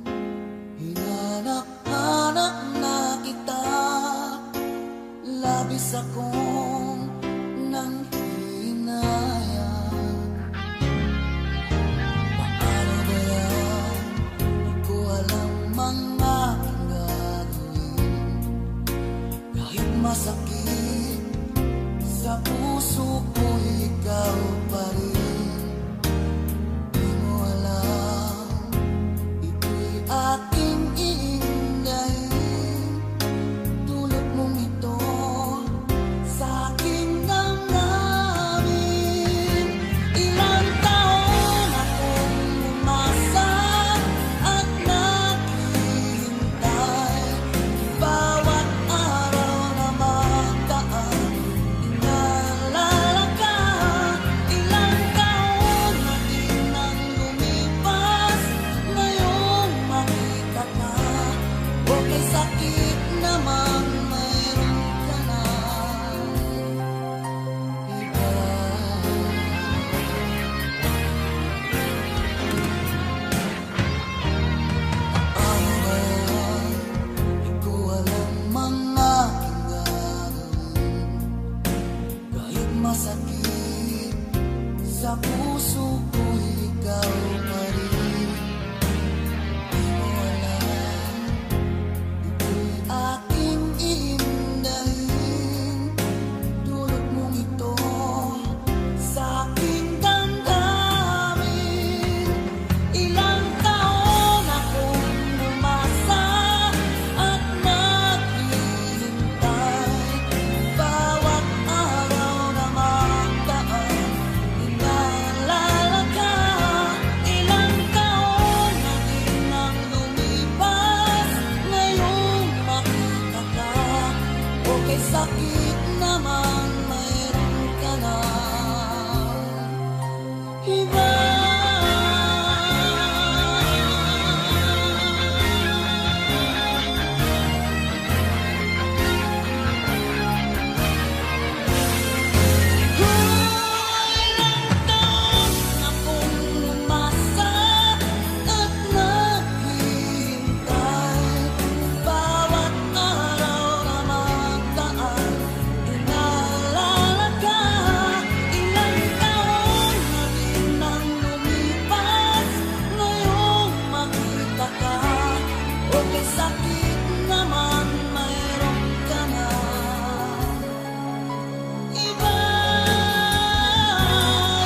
Hinanap-hanap na kita, labis akong nang hinayang. Paano ba yan? Di ko alam mga gagawin. Kahit masakit sa puso ko, ikaw pa rin. Di mo alam, ito'y aking iindahin. Tulad mong ito sa aking damdamin. Ilang taon akong umasa at naghihintay. Bawat araw na magdaan, inaalala ka. Ilang taon na din ang lumipas, ngayong makita ka. Okay, sakit naman, mayroon ka na iba. Ano ba yan? Di ko alam mga gagawin. Kahit masakit sa puso ko, ikaw pa rin. Di mo alam, ito'y aking iindahin. Dulot mong ito sa aking damdamin. Ilang taon akong umasa at naghihintay. Bawat araw na magdaan, inaalala ka. Ilang taon na din ang lumipas, ngayong makita ka. Okay, sakit naman, mayroon ka na iba. Ilang taon akong umasa at naghihintay. Bawat araw na magdaan, inaalala ka. Ilang taon na din ang lumipas, ngayong makita ka. Okay, sakit naman, mayroon ka na iba.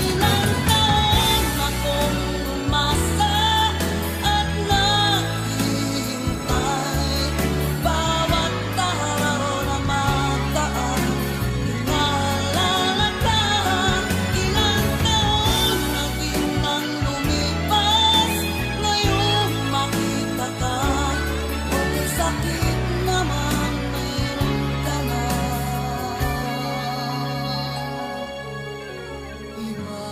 Ilang taon akong umasa at naghihintay. Bawat araw na magdaan, inaalala ka. Ilang taon na din ang lumipas, ngayong makita ka. Okay, sakit naman, mayroon ka na iba.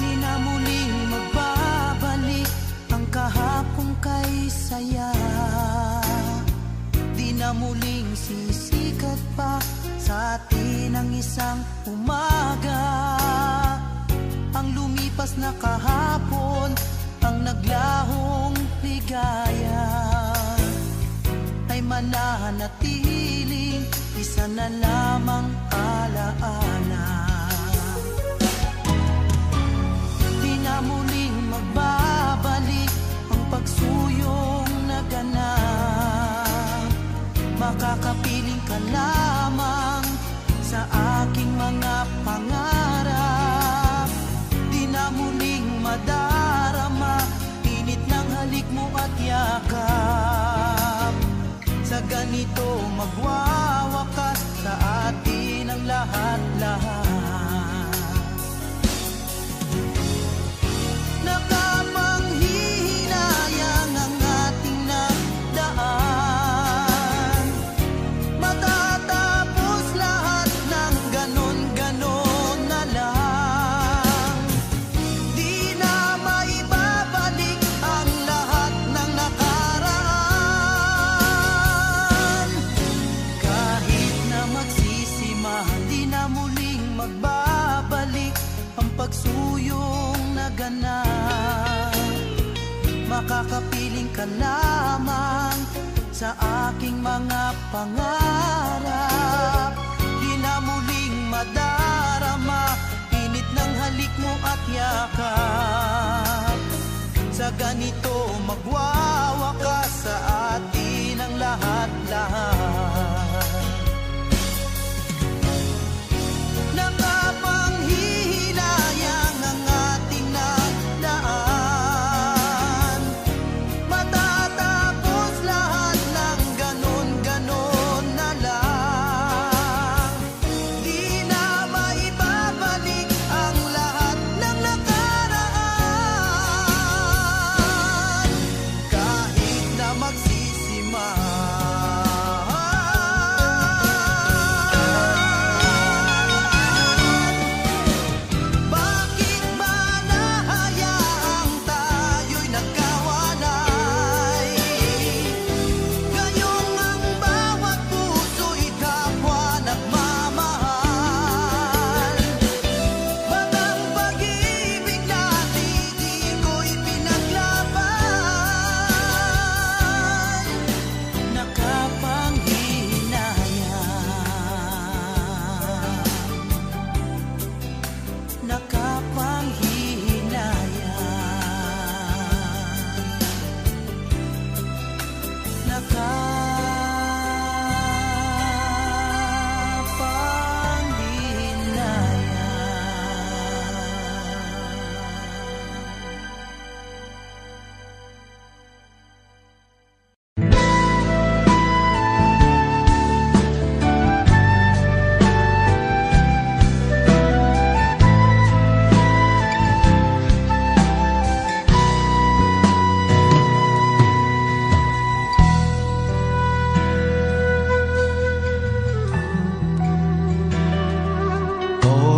Di na muling magbabalik ang kahapong kay saya. Di na muling sisikat pa sa atin ang isang umaga. Ang lumipas na kahapon, ang naglahong ligaya ay mananatiling isa na lamang alaala. Di na muling magbabalik ang pagsuyong naganap. Makakapiling ka lamang sa aking mga pangarap. Di na muling madarama init ng halik mo at yakap. Sa ganito magwawakas sa atin ang lahat-lahat. Nakapanghihinayang ang ating nagdaan. Matatapos lahat ng ganon-ganon na lang. Di na maibabalik ang lahat ng nakaraan. Kahit na magsisima, di na muling magbabalik ang pagsuyong naganap. Makakapiling ka lamang sa aking mga pangarap. Di na muling madarama init ng halik mo at yakap. Sa ganito magwawakas sa atin ang lahat-lahat. Nakapanghihinayang ang ating nagdaan. Matatapos lahat ng ganon-ganon na lang. Di na maibabalik ang lahat ng nakaraan. Kahit na magsisima. Bakit ba nahayaang tayo'y nagkawalay? Gayong ang bawat puso'y kapwa nagmamahal. Bagang pag-ibig natin di ko'y pinaglaban.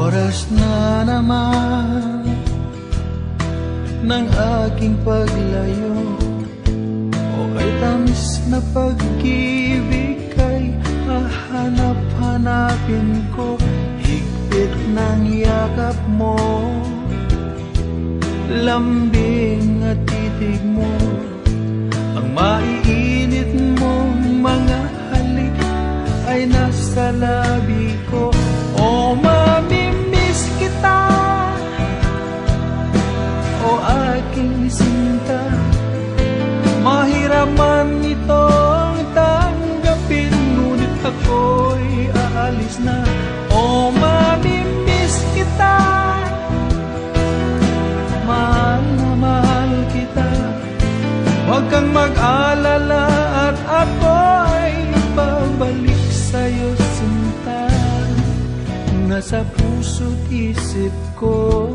Oras na naman ng aking paglayo, o kay tamis na pag-ibig kay hahanap-hanapin ko. Higpit ng yakap mo, lambing at titig mo, ang maiinit mong mga halik ay nasa labi ko. O mamimiss kita, o aking sinta. Mahirap man itong tanggapin, ngunit ako'y aalis na. O mamimiss kita, mahal na mahal kita. Huwag kang mag-alala at ako'y babalik sa'yo, sinta. Nasa puso't isip ko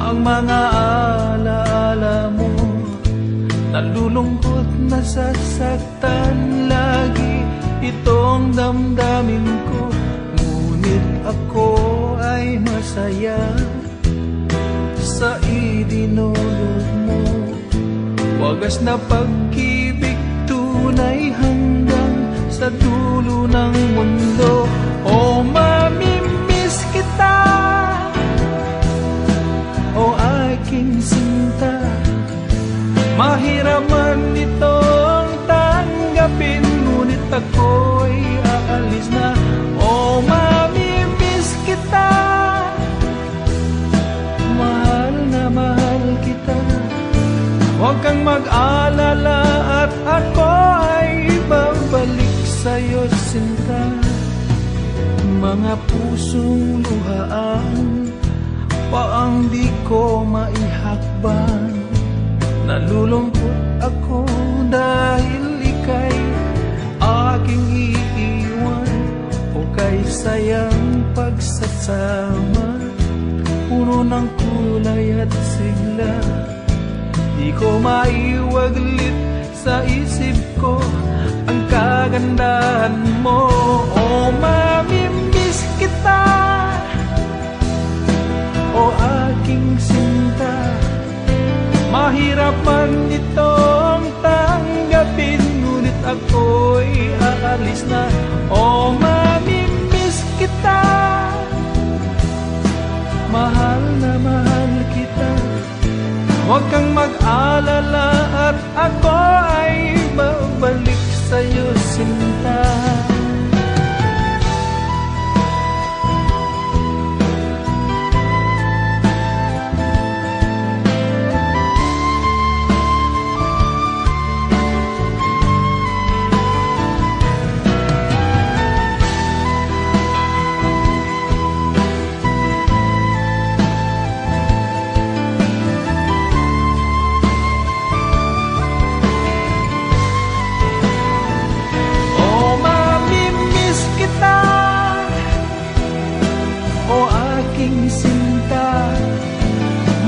ang mga alaala mo. Nalulungkot, nasasaktan lagi itong damdamin ko. Ngunit ako ay masaya sa idinulog mo. Wagas na pag-ibig, tunay hanggang sa dulo ng mundo. O mamimiss kita, o aking sinta. Mahirap man itong tanggapin, ngunit ako'y aalis na. O mamimiss kita, mahal na mahal kita. Huwag kang mag-alala at ako ay babalik sa'yo, sinta. Mga pusong luhaan, paang di ko maihakbang. Nalulungkot ako dahil ika'y aking iiwan. O kay sayang pagsasama, puno ng kulay at sigla. Di ko maiwaglit sa isip ko ang kagandahan mo. O mamimiss kita, o aking sinta. Mahirap man itong tanggapin, ngunit ako'y aalis na. O mamimiss kita, mahal na mahal kita. Huwag kang mag-alala at ako ay babalik sa'yo, sinta.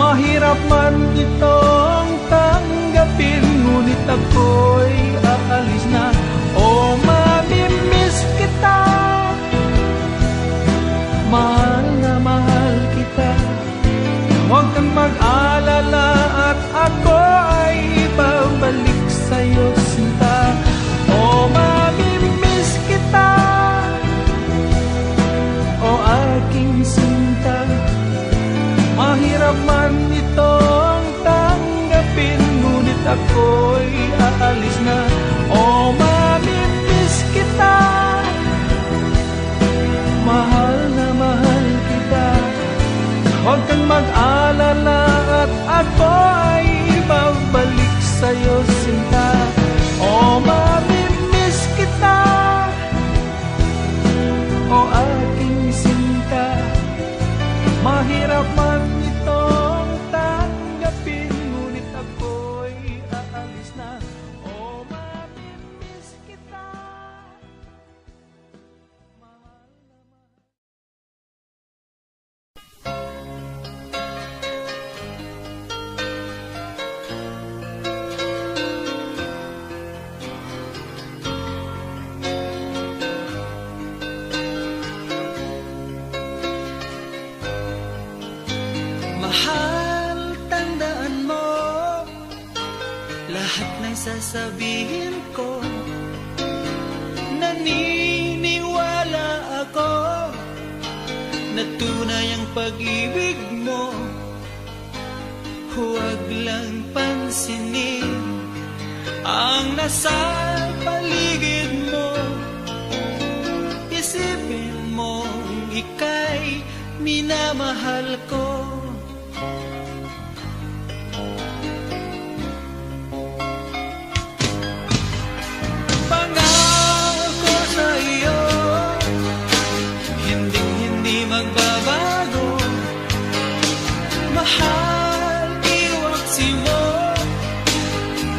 Mahirap man itong tanggapin, ngunit ako'y aalis na. O mamimiss kita, mahal na mahal kita. Huwag kang mag-alala at ako ay babalik sa'yo, sinta. O mamimiss kita, o aking sinta. Mahirap man itong tanggapin, ngunit ako'y aalis na. O mamimiss kita, mahal na mahal kita. Huwag kang mag-alala at ako ay babalik sa'yo, sinta. O mamimiss kita, o aking sinta. Mahirap man itong tanggapin, ngunit ako'y aalis na. O mamimiss kita, mahal na mahal. Mahal, tandaan mo lahat ng sasabihin ko. Naniniwala ako na tunay ang pag-ibig mo. Huwag lang pansinin ang nasa paligid mo. Isipin mo ika'y minamahal ko. Pangako sa iyo, hinding-hindi magbabago. Mahal, iwaksi mo,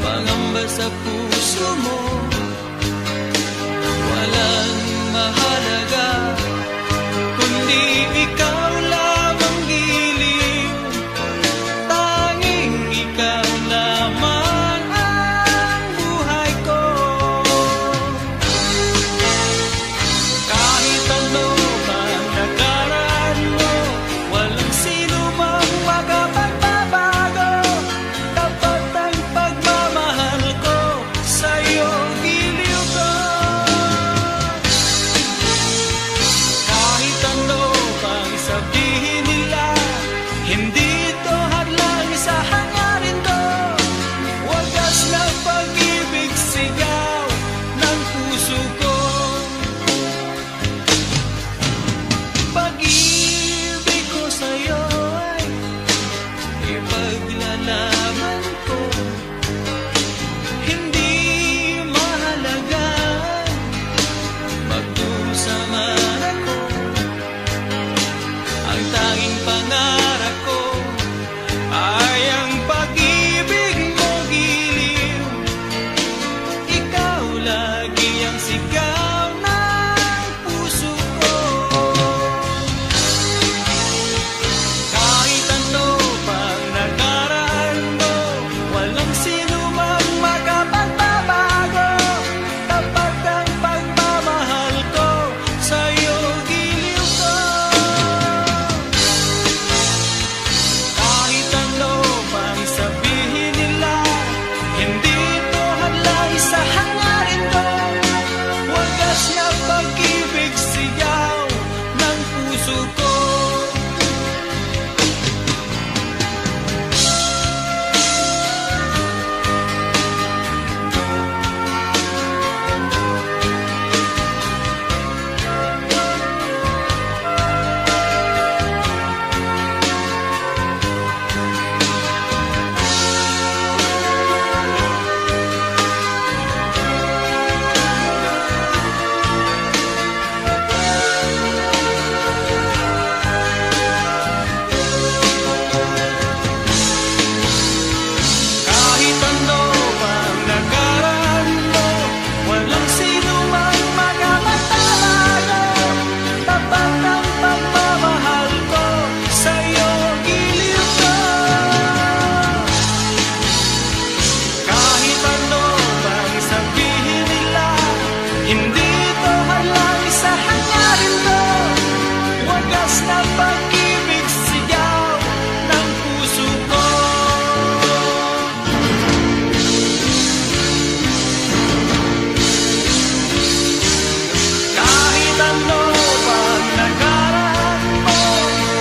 pangamba sa puso mo. Walang mahalaga kundi ikaw lamang giliw. Tanging ikaw lamang ang buhay ko. Kahit ano man nakaraan mo, walang sino mang makapagbabago. Tapat ang pagmamahal ko sa'yo, giliw ko. sa hangarin ko. Wagas na pag-ibig, sigaw ng puso ko. Kahit ano ang nakaraan mo, walang sino mang makapagtalaga. Tapat ang pagmamahal ko sa'yo, giliw ko. Kahit ano bang sabihin nila, hindi ito halay sa hangarin ko. Wagas na pag-ibig, sigaw ng puso ko. Kahit ano pang nakaraan mo,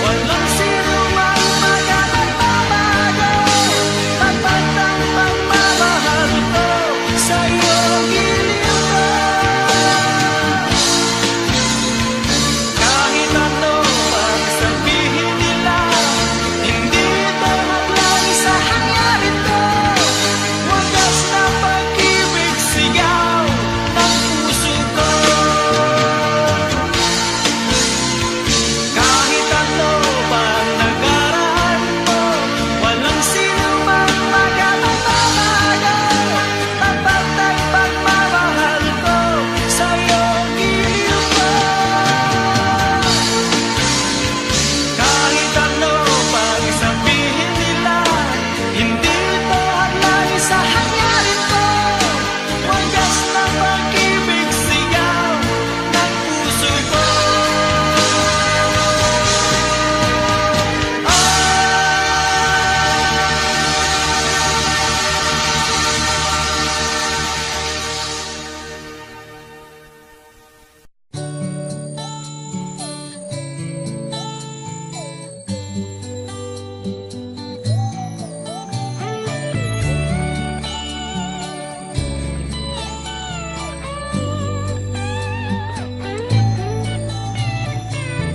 walang sino mang makakapagbabago. Tapat ang pagmamahal ko sa'yo, giliw ko. Kahit ano pang sabihin nila, hindi ito hadlang sa hangarin ko. Wagas na pag-ibig, sigaw ng puso ko. Kahit ano pang nakaraan mo, walang sino mang makakapagbabago. Tapat ang pagmamahal ko sa'yo, giliw ko. Kahit ano pang sabihin nila, hindi ito hadlang sa hangarin ko. Wagas na pag-ibig, sigaw ng puso ko.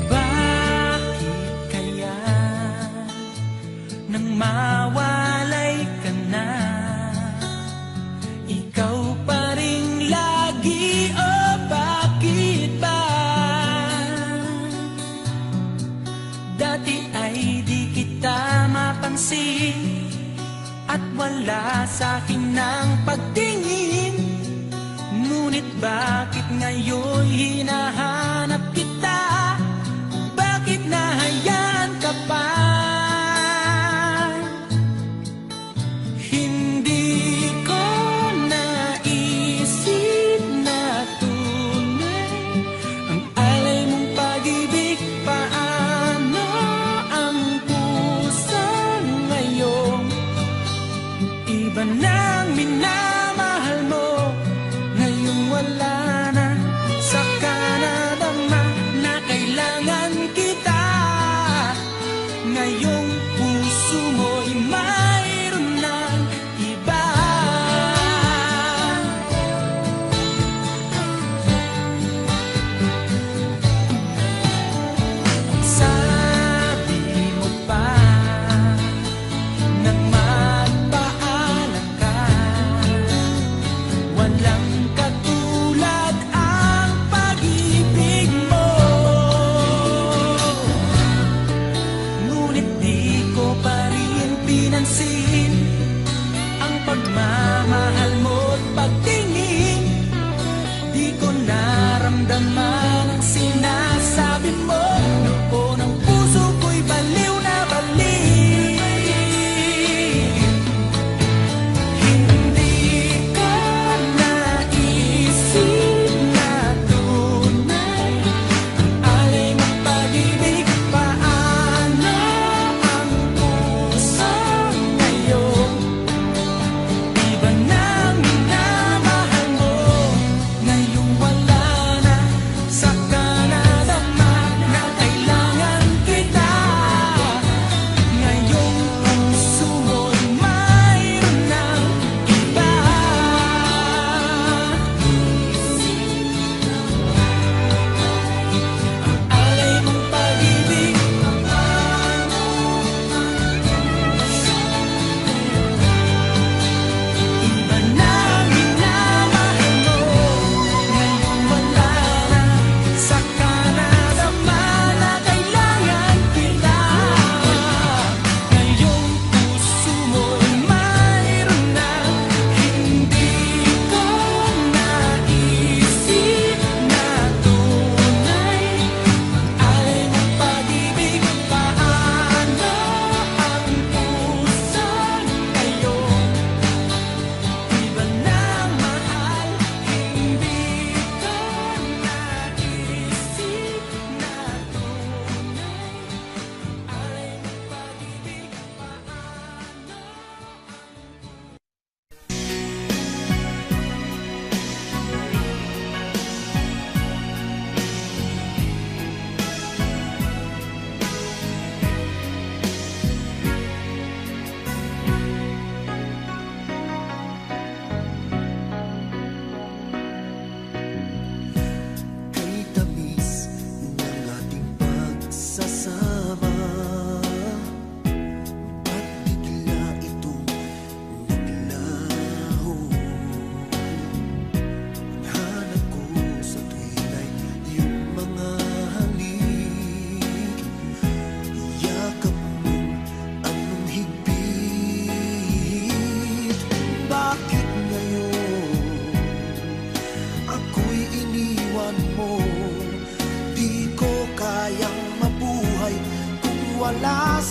Bakit kaya nang mawalay ka na, ikaw pa rin lagi, o bakit ba? Dati ay di kita mapansin at wala sa'kin ng pagtingin. Ngunit bakit ngayon hinahanap kita? Bakit nahayaan ka pa? Hindi ko naisip na tunay ang alay mong pag-ibig. Paano ang puso ngayon? Iba nang minamahal mo, ngayon wala na, saka na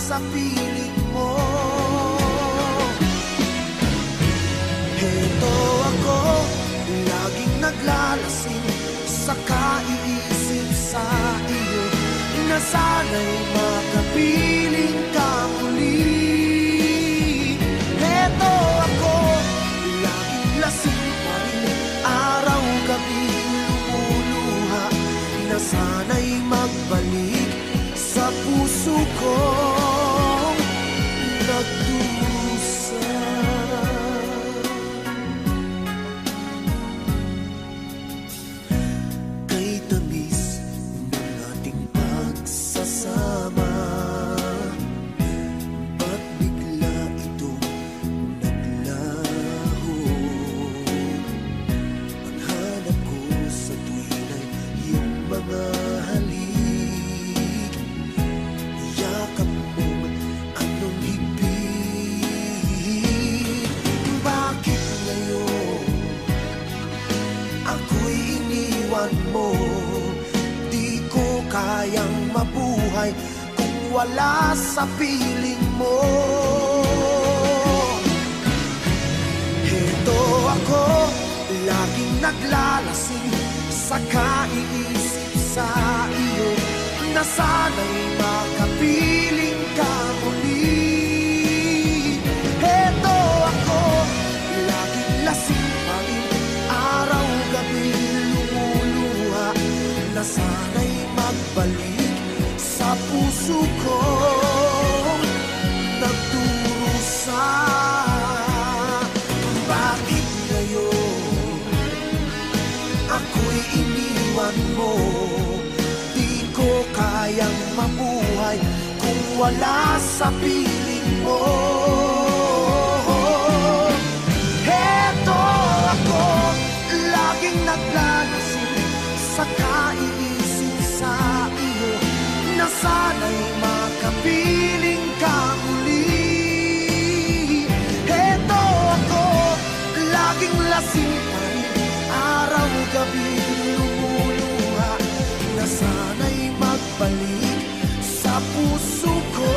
sa piling mo. Heto ako, laging naglalasing sa kaiisip sa iyo, na sana'y makapiling ka muli. Heto ako, laging lasing pa rin, araw-gabi lumuluha, na sana'y magbalik sa puso kong nagdusa. Kay tamis ng ating pagsasama, ba't bigla itong naglaho? Ang hanap ko sa tuwin ay iyong mga halik, yakap mong anong higpit. Bakit ngayon ako'y iniwan mo? Di ko kayang mabuhay kung wala sa piling mo. Heto ako, laging naglalasing sa kaiisip sa iyo, na sana'y makapiling ka muli. Heto ako, laging lasing pa rin, araw-gabi lumuluha, na sana'y magbalik sa puso ko nagdurusa. Bakit ngayon ako'y iniwan mo? Di ko kayang mabuhay kung wala sa piling mo. Heto ako, laging naglalasing sa kaiisip sa iyo, na sana'y makapiling ka muli. Heto ako, laging lasing pa rin, araw-gabi lumuluha, na sana'y magbalik sa puso ko.